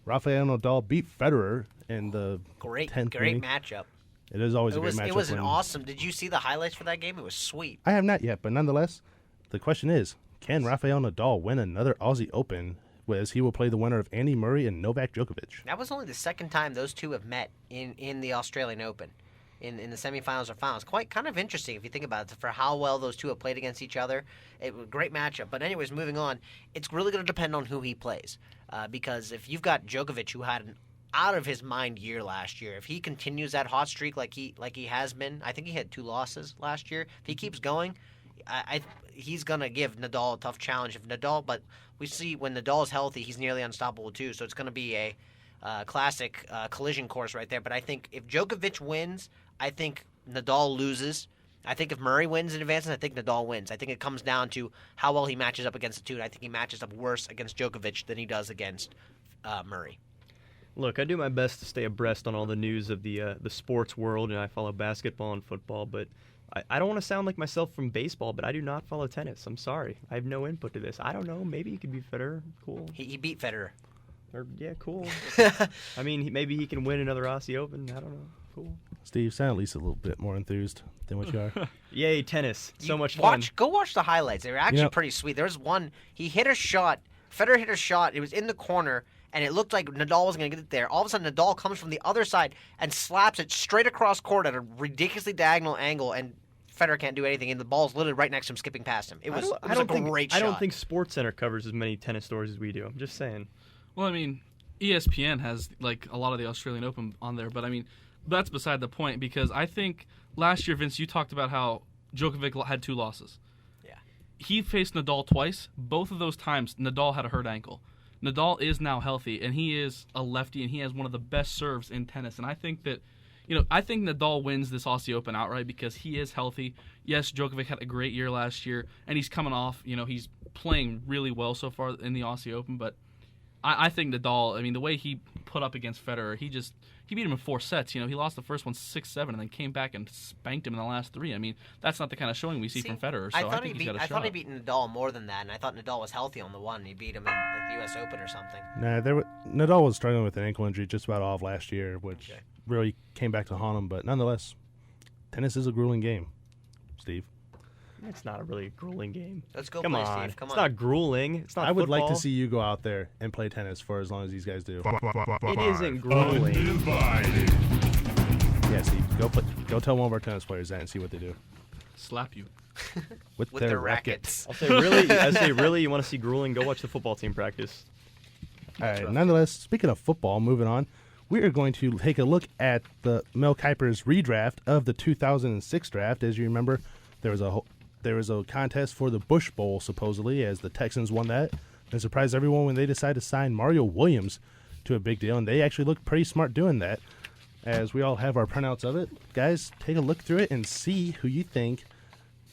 Rafael Nadal beat Federer in the Great 10th great inning. matchup. It is always a great matchup. It was an when- awesome. Did you see the highlights for that game? It was sweet. I have not yet, but nonetheless, the question is, can Rafael Nadal win another Aussie Open, as he will play the winner of Andy Murray and Novak Djokovic? That was only the second time those two have met in the Australian Open, in the semifinals or finals. Kind of interesting if you think about it, for how well those two have played against each other. It was a great matchup. But anyways, moving on, it's really going to depend on who he plays, because if you've got Djokovic, who had an out of his mind year last year, if he continues that hot streak like he has been, I think he had 2 losses last year. If he keeps going, he's gonna give Nadal a tough challenge. But we see when Nadal is healthy, he's nearly unstoppable too. So it's gonna be a classic collision course right there. But I think if Djokovic wins, I think Nadal loses. I think if Murray wins and advances, I think Nadal wins. I think it comes down to how well he matches up against the two. And I think he matches up worse against Djokovic than he does against Murray. Look, I do my best to stay abreast on all the news of the sports world, and I follow basketball and football, but I don't want to sound like myself from baseball, but I do not follow tennis. I'm sorry. I have no input to this. I don't know. Maybe he could be Federer. Cool. He beat Federer. Yeah, cool. I mean, maybe he can win another Aussie Open. I don't know. Cool. Steve, sound at least a little bit more enthused than what you are. Yay, tennis. So much fun. Go watch the highlights. They were actually pretty sweet. There was one, he hit a shot. Federer hit a shot. It was in the corner, and it looked like Nadal wasn't going to get it there. All of a sudden, Nadal comes from the other side and slaps it straight across court at a ridiculously diagonal angle, and Federer can't do anything, and the ball's literally right next to him, skipping past him. It was a great shot. I don't think SportsCenter covers as many tennis stories as we do. I'm just saying. Well, I mean, ESPN has like a lot of the Australian Open on there, but I mean, that's beside the point, because I think last year, Vince, you talked about how Djokovic had 2 losses. Yeah. He faced Nadal twice. Both of those times, Nadal had a hurt ankle. Nadal is now healthy, and he is a lefty, and he has one of the best serves in tennis. And I think that, I think Nadal wins this Aussie Open outright because he is healthy. Yes, Djokovic had a great year last year, and he's coming off, he's playing really well so far in the Aussie Open, but I think Nadal, the way he put up against Federer, he beat him in 4 sets. He lost the first one 6-7 and then came back and spanked him in the last 3. That's not the kind of showing we see from Federer. So I think he's got a shot. I thought he beat Nadal more than that, and I thought Nadal was healthy on the one. And he beat him in the U.S. Open or something. Nah, Nadal was struggling with an ankle injury just about all of last year, which really came back to haunt him. But nonetheless, tennis is a grueling game, Steve. It's not really a grueling game. Let's go Come play, on. Steve. Come It's on. not grueling. It's not I would like to football. see you go out there and play tennis for as long as these guys do. It isn't grueling. Undivided. Yeah, Steve, go tell one of our tennis players that and see what they do Slap you. with With their rackets. I say, really, you want to see grueling? Go watch the football team practice. All right. Nonetheless, speaking of football, moving on, we are going to take a look at the Mel Kiper's redraft of the 2006 draft. As you remember, there was a contest for the Bush Bowl, supposedly, as the Texans won that and surprised everyone when they decided to sign Mario Williams to a big deal, and they actually looked pretty smart doing that. As we all have our printouts of it, guys, take a look through it and see who you think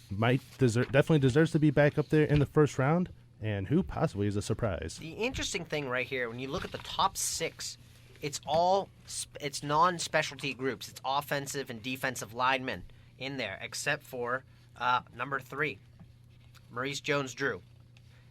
definitely deserves to be back up there in the first round, and who possibly is a surprise. The interesting thing right here, when you look at the top 6, it's non-specialty groups. It's offensive and defensive linemen in there, except for number 3, Maurice Jones-Drew.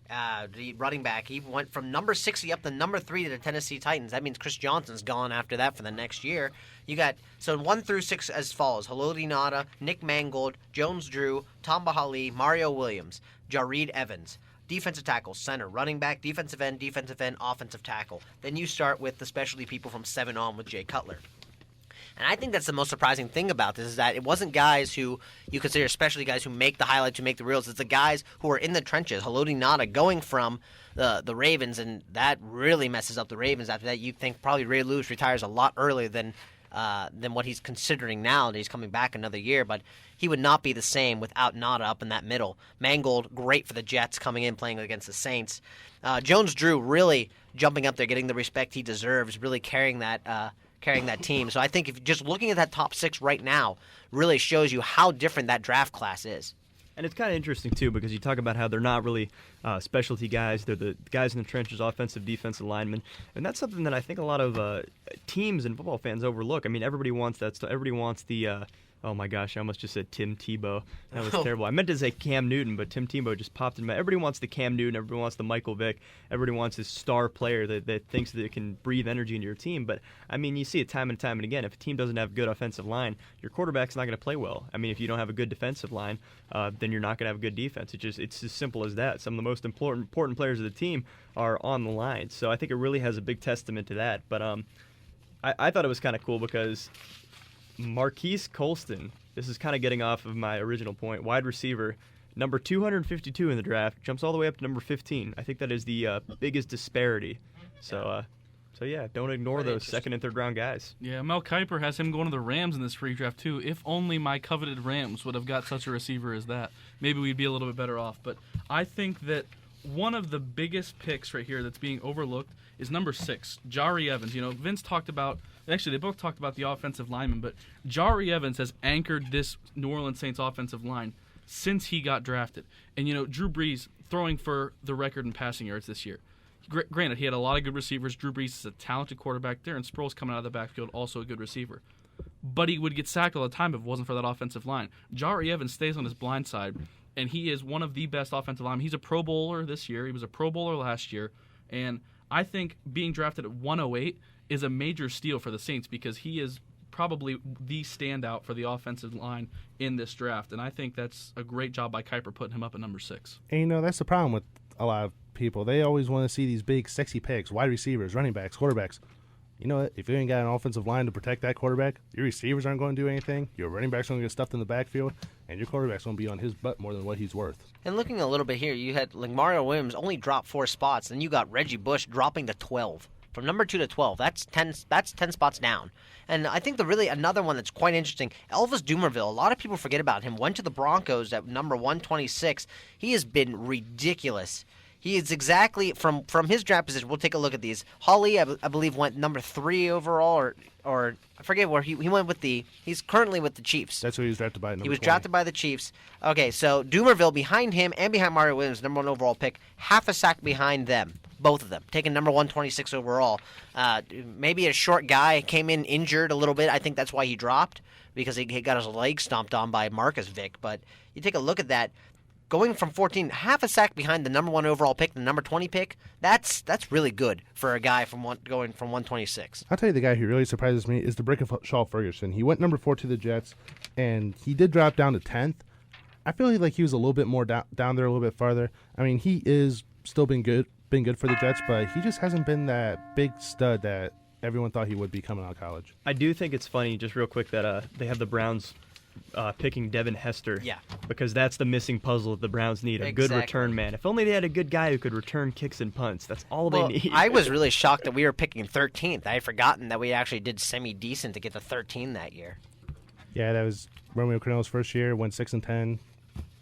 The running back, he went from number 60 up to number 3 to the Tennessee Titans. That means Chris Johnson's gone after that for the next year. You got 1 through 6 as follows: Haloti Ngata, Nick Mangold, Jones-Drew, Tamba Hali, Mario Williams, Jareed Evans. Defensive tackle, center, running back, defensive end, offensive tackle. Then you start with the specialty people from 7 on with Jay Cutler. And I think that's the most surprising thing about this is that it wasn't guys who you consider especially guys who make the highlights, who make the reels. It's the guys who are in the trenches. Haloti Ngata going from the Ravens, and that really messes up the Ravens. After that, you think probably Ray Lewis retires a lot earlier than what he's considering now that he's coming back another year. But he would not be the same without Ngata up in that middle. Mangold, great for the Jets coming in playing against the Saints. Jones-Drew really jumping up there, getting the respect he deserves, really carrying that team. So I think if just looking at that top 6 right now really shows you how different that draft class is. And it's kind of interesting, too, because you talk about how they're not really specialty guys. They're the guys in the trenches, offensive, defensive linemen. And that's something that I think a lot of teams and football fans overlook. Everybody wants that stuff. Everybody wants the oh, my gosh, I almost just said Tim Tebow. That was terrible. I meant to say Cam Newton, but Tim Tebow just popped in my... Everybody wants the Cam Newton. Everybody wants the Michael Vick. Everybody wants this star player that thinks that it can breathe energy into your team. But, you see it time and time and again. If a team doesn't have a good offensive line, your quarterback's not going to play well. If you don't have a good defensive line, then you're not going to have a good defense. It's as simple as that. Some of the most important players of the team are on the line. So I think it really has a big testament to that. But I thought it was kind of cool because Marquise Colston, this is kind of getting off of my original point, wide receiver, number 252 in the draft, jumps all the way up to number 15. I think that is the biggest disparity. So yeah, don't ignore those second and third round guys. Yeah, Mel Kiper has him going to the Rams in this redraft too. If only my coveted Rams would have got such a receiver as that, maybe we'd be a little bit better off. But I think that one of the biggest picks right here that's being overlooked is number 6, Jari Evans. Vince talked about, actually they both talked about the offensive lineman, but Jari Evans has anchored this New Orleans Saints offensive line since he got drafted. And, Drew Brees throwing for the record in passing yards this year. Granted, he had a lot of good receivers. Drew Brees is a talented quarterback there, and Sproles coming out of the backfield, also a good receiver. But he would get sacked all the time if it wasn't for that offensive line. Jari Evans stays on his blind side, and he is one of the best offensive linemen. He's a Pro Bowler this year. He was a Pro Bowler last year. And I think being drafted at 108 is a major steal for the Saints because he is probably the standout for the offensive line in this draft. And I think that's a great job by Kiper putting him up at number 6. And, that's the problem with a lot of people. They always want to see these big, sexy picks, wide receivers, running backs, quarterbacks. You know what? If you ain't got an offensive line to protect that quarterback, your receivers aren't going to do anything, your running back's going to get stuffed in the backfield, and your quarterback's going to be on his butt more than what he's worth. And looking a little bit here, you had Mario Williams only dropped 4 spots, and you got Reggie Bush dropping to 12. From number 2 to 12, that's 10 spots down. And I think another one that's quite interesting, Elvis Dumerville, a lot of people forget about him, went to the Broncos at number 126. He has been ridiculous. He is exactly from his draft position. We'll take a look at these. Hawley, I believe, went number 3 overall, or I forget where he went with the. He's currently with the Chiefs. That's who he was drafted by. He was drafted by the Chiefs. Okay, so Dumerville behind him and behind Mario Williams, number 1 overall pick, half a sack behind them, both of them, taking number 126 overall. Maybe a short guy, came in injured a little bit. I think that's why he dropped, because he got his leg stomped on by Marcus Vick. But you take a look at that. Going from 14, half a sack behind the number 1 overall pick, the number 20 pick, that's really good for a guy going from 126. I'll tell you the guy who really surprises me is the Brickenshaw Ferguson. He went number 4 to the Jets, and he did drop down to 10th. I feel like he was a little bit more down there, a little bit farther. I mean, he is still been good for the Jets, but he just hasn't been that big stud that everyone thought he would be coming out of college. I do think it's funny, just real quick, that they have the Browns picking Devin Hester. Yeah. Because that's the missing puzzle that the Browns need, a good Exactly. return man. If only they had a good guy who could return kicks and punts. That's all they need. I was really shocked that we were picking 13th. I had forgotten that we actually did semi-decent to get to 13 that year. Yeah, that was Romeo Crennel's first year, went 6-10.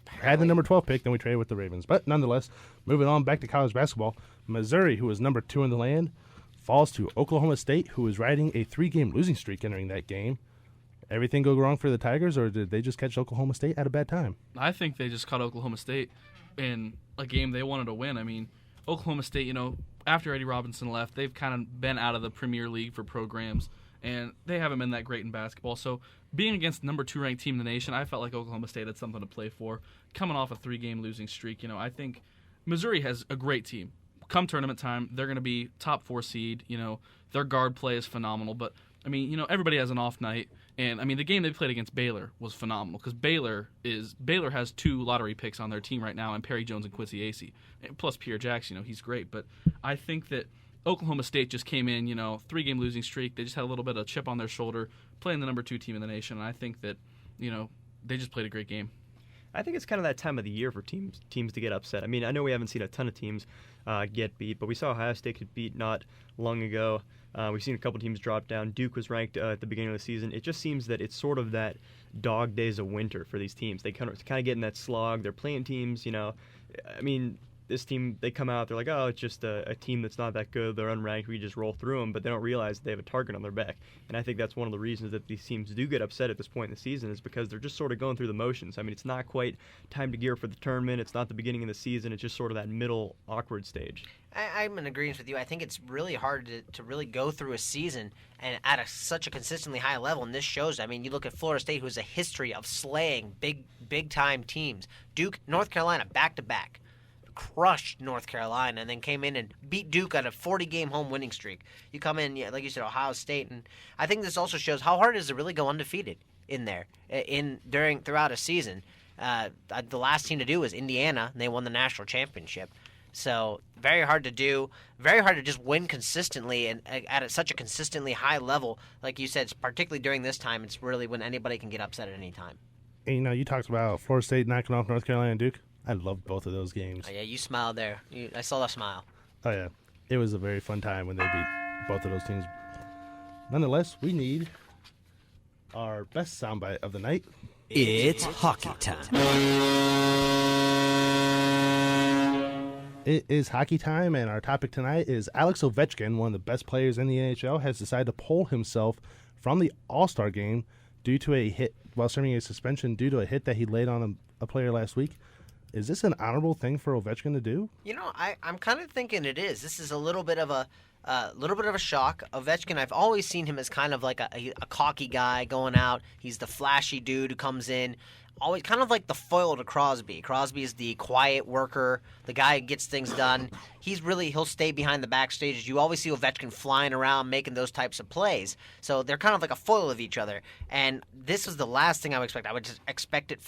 Had the number 12 pick, then we traded with the Ravens. But nonetheless, moving on back to college basketball, Missouri, who was number 2 in the land, falls to Oklahoma State, who was riding a 3-game losing streak entering that game. Everything go wrong for the Tigers, or did they just catch Oklahoma State at a bad time? I think they just caught Oklahoma State in a game they wanted to win. I mean, Oklahoma State, after Eddie Robinson left, they've kind of been out of the Premier League for programs, and they haven't been that great in basketball. So being against the number 2 ranked team in the nation, I felt like Oklahoma State had something to play for. Coming off a 3-game losing streak, I think Missouri has a great team. Come tournament time, they're going to be top 4 seed. Their guard play is phenomenal. But, I mean, everybody has an off night. And, I mean, the game they played against Baylor was phenomenal because Baylor has 2 lottery picks on their team right now, and Perry Jones and Quincy Acey. And plus Pierre Jackson, he's great. But I think that Oklahoma State just came in, 3-game losing streak. They just had a little bit of chip on their shoulder, playing the number 2 team in the nation. And I think that, they just played a great game. I think it's kind of that time of the year for teams to get upset. I mean, I know we haven't seen a ton of teams get beat, but we saw Ohio State get beat not long ago. We've seen a couple teams drop down. Duke was ranked at the beginning of the season. It just seems that it's sort of that dog days of winter for these teams. They kind of get in that slog. They're playing teams, I mean, this team, they come out, they're like, oh, it's just a team that's not that good. They're unranked. We just roll through them, but they don't realize they have a target on their back. And I think that's one of the reasons that these teams do get upset at this point in the season is because they're just sort of going through the motions. I mean, it's not quite time to gear for the tournament. It's not the beginning of the season. It's just sort of that middle awkward stage. I'm in agreement with you. I think it's really hard to really go through a season and at such a consistently high level, and this shows. I mean, you look at Florida State, who has a history of slaying big-time teams. Duke, North Carolina, back-to-back. Crushed North Carolina and then came in and beat Duke on a 40-game home winning streak. You come in, like you said, Ohio State, and I think this also shows how hard it is to really go undefeated in there throughout a season. The last team to do was Indiana, and they won the national championship. So very hard to do, very hard to just win consistently and at such a consistently high level. Like you said, particularly during this time, it's really when anybody can get upset at any time. And, you talked about Florida State knocking off North Carolina and Duke. I loved both of those games. Oh, yeah, you smiled there. I saw that smile. Oh, yeah. It was a very fun time when they beat both of those teams. Nonetheless, we need our best soundbite of the night. It's hockey time. It is hockey time, and our topic tonight is Alex Ovechkin, one of the best players in the NHL, has decided to pull himself from the All-Star game due to a hit while serving a suspension due to a hit that he laid on a player last week. Is this an honorable thing for Ovechkin to do? I'm kind of thinking it is. This is a little bit of a shock. Ovechkin, I've always seen him as kind of like a cocky guy going out. He's the flashy dude who comes in. Always kind of like the foil to Crosby. Crosby is the quiet worker, the guy who gets things done. He'll stay behind the backstages. You always see Ovechkin flying around making those types of plays. So they're kind of like a foil of each other. And this was the last thing I would expect. I would expect it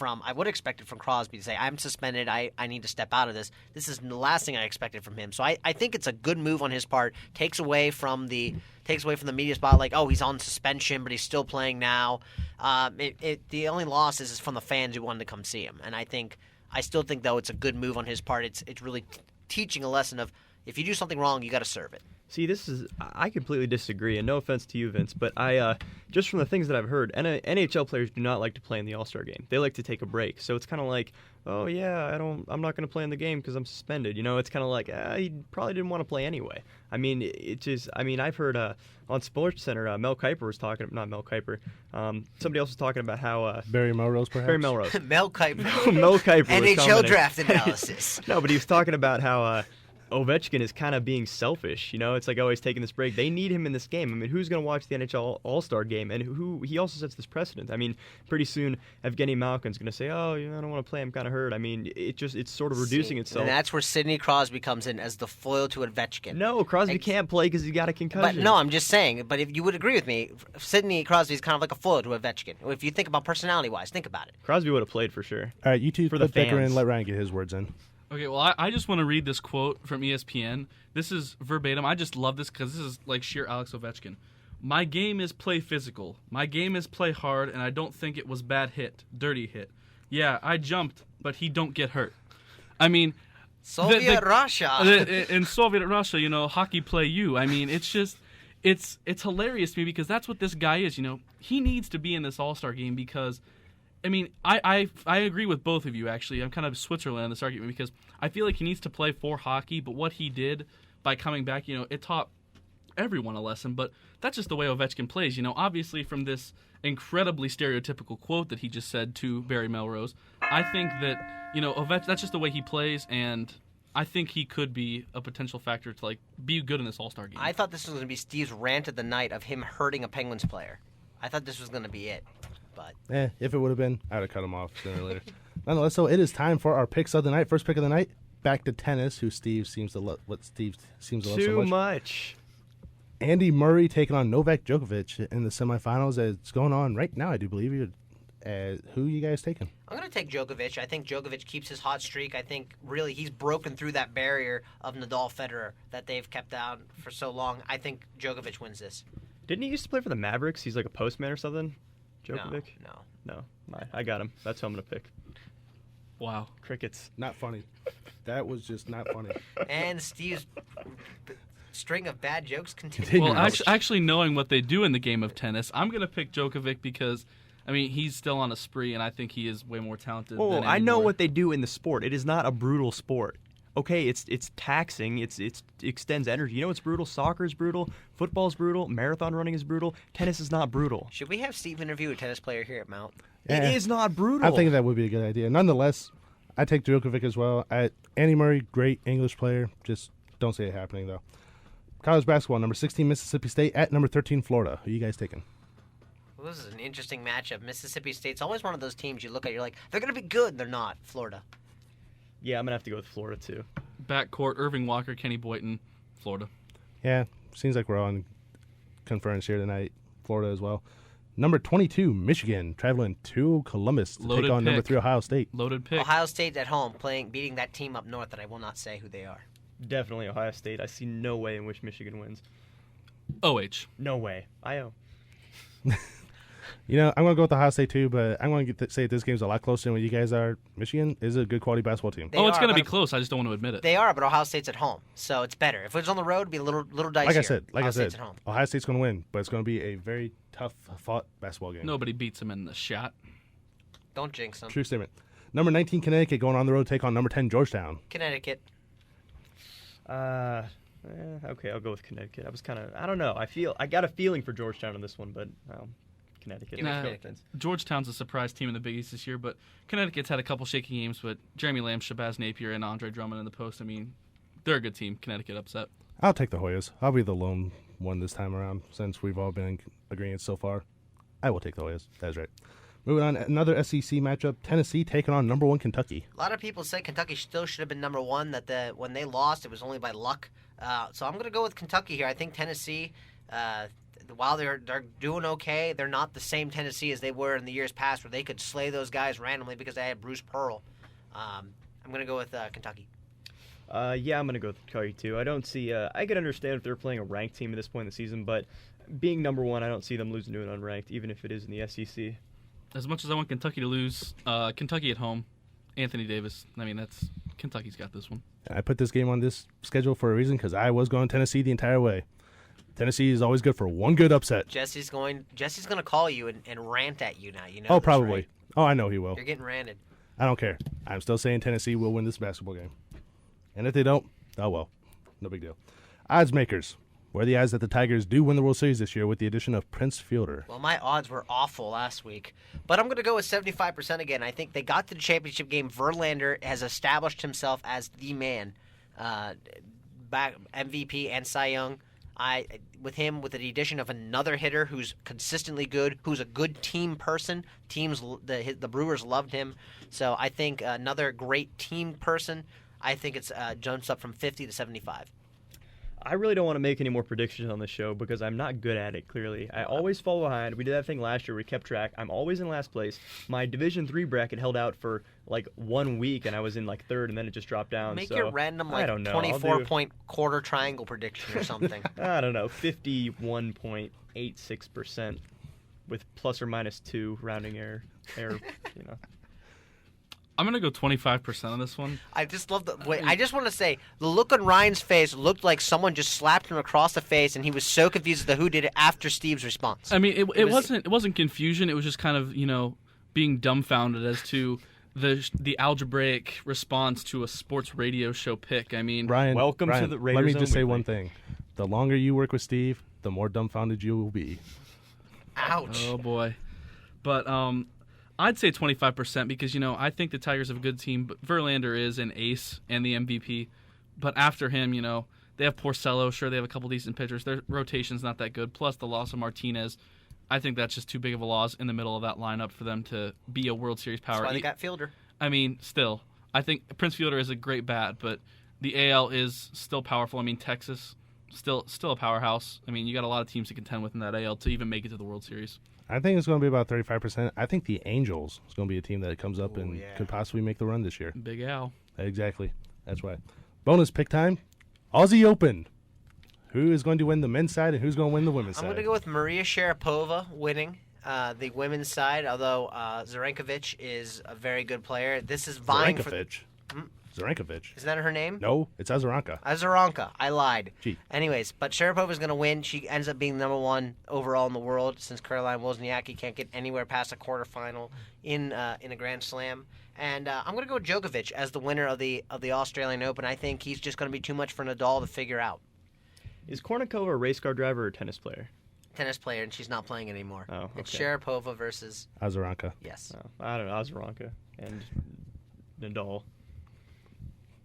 from Crosby to say, I'm suspended, I need to step out of this. This is the last thing I expected from him. So I think it's a good move on his part. Takes away from the media spotlight. Oh, he's on suspension, but he's still playing now. The only loss is from the fans who wanted to come see him. And I still think, though, it's a good move on his part. It's really teaching a lesson of if you do something wrong, you got to serve it. See, I completely disagree, and no offense to you, Vince, but I just from the things that I've heard, NHL players do not like to play in the All-Star game. They like to take a break. So it's kind of like, oh yeah, I'm not going to play in the game because I'm suspended. It's kind of like he probably didn't want to play anyway. I mean, I've heard on SportsCenter, Mel Kiper was talking, not Mel Kiper, somebody else was talking about how Barry Melrose, perhaps. Barry Melrose, Mel Kiper. Mel Kiper, was NHL commenting. draft analysis. No, but he was talking about how Ovechkin is kind of being selfish. It's like, oh, he's taking this break. They need him in this game. I mean, who's going to watch the NHL All-Star game? And he also sets this precedent. I mean, pretty soon Evgeny Malkin's going to say, oh, I don't want to play. I'm kind of hurt. I mean, it's sort of reducing itself. And that's where Sidney Crosby comes in as the foil to Ovechkin. No, Crosby can't play because he got a concussion. But no, I'm just saying. But if you would agree with me, Sidney Crosby is kind of like a foil to Ovechkin. If you think about personality-wise, think about it. Crosby would have played for sure. All right, you two For the put Becker in fans. and let Ryan get his words in. Okay, well, I just want to read this quote from ESPN. This is verbatim. I just love this because this is like sheer Alex Ovechkin. My game is play physical. My game is play hard, and I don't think it was bad hit, dirty hit. Yeah, I jumped, but he don't get hurt. I mean, Soviet Russia. In Soviet Russia, hockey play you. I mean, it's just, it's hilarious to me because that's what this guy is. He needs to be in this All-Star game because, I mean, I agree with both of you, actually. I'm kind of Switzerland in this argument because I feel like he needs to play for hockey, but what he did by coming back, it taught everyone a lesson, but that's just the way Ovechkin plays. Obviously from this incredibly stereotypical quote that he just said to Barry Melrose, I think that, that's just the way he plays, and I think he could be a potential factor to, be good in this All-Star game. I thought this was going to be Steve's rant of the night of him hurting a Penguins player. I thought this was going to be it. But If it would have been, I would have cut him off sooner or later. Nonetheless, so it is time for our picks of the night. First pick of the night, back to tennis, who Steve seems to love. What Steve seems to love so Too much. much. Andy Murray taking on Novak Djokovic in the semifinals. It's going on right now, I do believe. Who you guys taking? I'm going to take Djokovic. I think Djokovic keeps his hot streak. I think really he's broken through that barrier of Nadal-Federer that they've kept down for so long. I think Djokovic wins this. Didn't he used to play for the Mavericks? He's like a postman or something? Djokovic? No. I got him. That's who I'm going to pick. Wow. Crickets. Not funny. That was just not funny. And Steve's string of bad jokes continues. Well, actually knowing what they do in the game of tennis, I'm going to pick Djokovic because, I mean, he's still on a spree, and I think he is way more talented than I know Murray. what they do in the sport. It is not a brutal sport. Okay, it's taxing. It extends energy. You know what's brutal? Soccer is brutal. Football's brutal. Marathon running is brutal. Tennis is not brutal. Should we have Steve interview a tennis player here at Mount? Yeah. It is not brutal. I think that would be a good idea. Nonetheless, I take Djokovic as well. Andy Murray, great English player. Just don't see it happening, though. College basketball, number 16, Mississippi State, at number 13, Florida. Who are you guys taking? Well, this is an interesting matchup. Mississippi State's always one of those teams you look at, you're like, they're going to be good. They're not. Florida. Yeah, I'm going to have to go with Florida, too. Backcourt, Irving Walker, Kenny Boynton, Florida. Yeah, seems like we're on conference here tonight. Florida as well. Number 22, Michigan, traveling to Columbus to Loaded take on number pick. 3, Ohio State. Loaded pick. Ohio State at home, beating that team up north that I will not say who they are. Definitely Ohio State. I see no way in which Michigan wins. OH. No way. I-O. You know, I'm going to go with Ohio State too, but I'm going to say this game's a lot closer than what you guys are. Michigan is a good quality basketball team. They It's are, going to be but- close. I just don't want to admit it. They are, but Ohio State's at home, so it's better. If it was on the road, it'd be a little dicier. Like I Ohio said, State's at home. Ohio State's going to win, but it's going to be a very tough fought basketball game. Nobody beats him in the shot. Don't jinx them. True statement. Number 19, Connecticut, going on the road to take on number 10, Georgetown. Connecticut. Okay, I'll go with Connecticut. I don't know. I got a feeling for Georgetown in this one, but Connecticut. Give me Let's go Connecticut. Vince. Georgetown's a surprise team in the Big East this year, but Connecticut's had a couple shaky games, but Jeremy Lamb, Shabazz Napier, and Andre Drummond in the post, I mean, they're a good team. Connecticut upset. I'll take the Hoyas. I'll be the lone one this time around since we've all been in agreement so far. I will take the Hoyas. That's right. Moving on, another SEC matchup. Tennessee taking on number 1 Kentucky. A lot of people say Kentucky still should have been number one, that when they lost, it was only by luck. So I'm going to go with Kentucky here. I think Tennessee, while they're doing okay, they're not the same Tennessee as they were in the years past where they could slay those guys randomly because they had Bruce Pearl. I'm going to go with Kentucky. Yeah, I'm going to go with Kentucky, too. I don't see... I could understand if they're playing a ranked team at this point in the season, but being number 1, I don't see them losing to an unranked, even if it is in the SEC. As much as I want Kentucky to lose, Kentucky at home, Anthony Davis, I mean, Kentucky's got this one. And I put this game on this schedule for a reason because I was going Tennessee the entire way. Tennessee is always good for one good upset. Jesse's going to call you and rant at you now. You know. Oh, this, probably. right? Oh, I know he will. You're getting ranted. I don't care. I'm still saying Tennessee will win this basketball game. And if they don't, oh well. No big deal. Odds makers. Where are the odds that the Tigers do win the World Series this year with the addition of Prince Fielder? Well, my odds were awful last week, but I'm going to go with 75% again. I think they got to the championship game. Verlander has established himself as the man, back MVP and Cy Young. With the addition of another hitter who's consistently good, who's a good team person. The Brewers loved him, so I think another great team person. I think it's jumps up from 50 to 75. I really don't want to make any more predictions on this show because I'm not good at it, clearly. I always fall behind. We did that thing last year. We kept track. I'm always in last place. My Division III bracket held out for like 1 week, and I was in like third, and then it just dropped down. Make so, your random I don't know. 24-point quarter triangle prediction or something. I don't know, 51.86% with plus or minus 2 rounding error, you know. I'm going to go 25% on this one. I just love the wait. I just want to say the look on Ryan's face looked like someone just slapped him across the face, and he was so confused as to who did it after Steve's response. I mean, it wasn't confusion. It was just kind of being dumbfounded as to the algebraic response to a sports radio show pick. I mean, Ryan, welcome to the Raiders let me Zone just say Weekly. one thing. The longer you work with Steve, the more dumbfounded you will be. Ouch. Oh boy, but I'd say 25% because I think the Tigers have a good team, but Verlander is an ace and the MVP. But after him, they have Porcello. Sure, they have a couple decent pitchers. Their rotation's not that good. Plus the loss of Martinez, I think that's just too big of a loss in the middle of that lineup for them to be a World Series power. That's why they got Fielder. I mean, still, I think Prince Fielder is a great bat, but the AL is still powerful. I mean, Texas still a powerhouse. I mean, you got a lot of teams to contend with in that AL to even make it to the World Series. I think it's going to be about 35%. I think the Angels is going to be a team that comes up and could possibly make the run this year. Big Al. Exactly. That's why. Bonus pick time. Aussie Open. Who is going to win the men's side and who's going to win the women's side? I'm going to go with Maria Sharapova winning the women's side, although Zarenkovic is a very good player. This is vying for... Zarenkovic. Isn't that her name? No, it's Azarenka. Azarenka. I lied. Gee. Anyways, but Sharapova's going to win. She ends up being number 1 overall in the world since Caroline Wozniacki can't get anywhere past a quarterfinal in a Grand Slam. And I'm going to go with Djokovic as the winner of the Australian Open. I think he's just going to be too much for Nadal to figure out. Is Kornikova a race car driver or a tennis player? Tennis player, and she's not playing anymore. Oh, okay. It's Sharapova versus... Azarenka. Yes. Oh, I don't know, Azarenka and Nadal.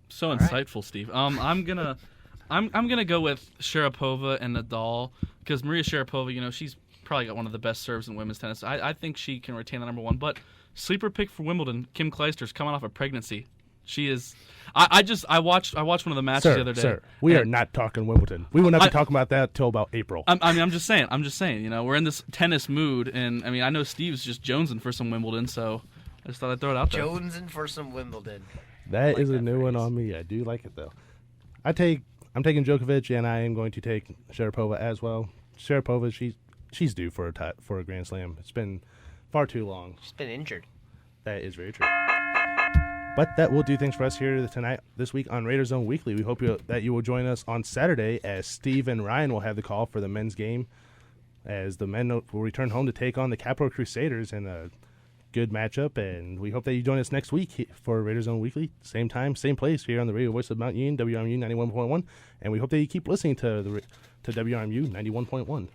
So insightful, Steve. I'm gonna go with Sharapova and Nadal because Maria Sharapova, she's probably got one of the best serves in women's tennis. I think she can retain the number 1. But sleeper pick for Wimbledon, Kim Clijsters coming off a pregnancy. She is. I watched one of the matches the other day. Sir, we are not talking Wimbledon. We will not be talking about that till about April. I'm just saying. We're in this tennis mood, and I know Steve's just jonesing for some Wimbledon, so I just thought I'd throw it out there. Jonesing for some Wimbledon. That is a that new one phrase. on me. I do like it though. I'm taking Djokovic, and I am going to take Sharapova as well. Sharapova, she's due for a Grand Slam. It's been far too long. She's been injured. That is very true. But that will do things for us here this week on Raiders Zone Weekly. We hope that you will join us on Saturday as Steve and Ryan will have the call for the men's game, as the men will return home to take on the Capital Crusaders in a good matchup. And we hope that you join us next week for Raiders Zone Weekly, same time, same place here on the radio voice of Mount Union, WRMU 91.1. And we hope that you keep listening to WRMU 91.1.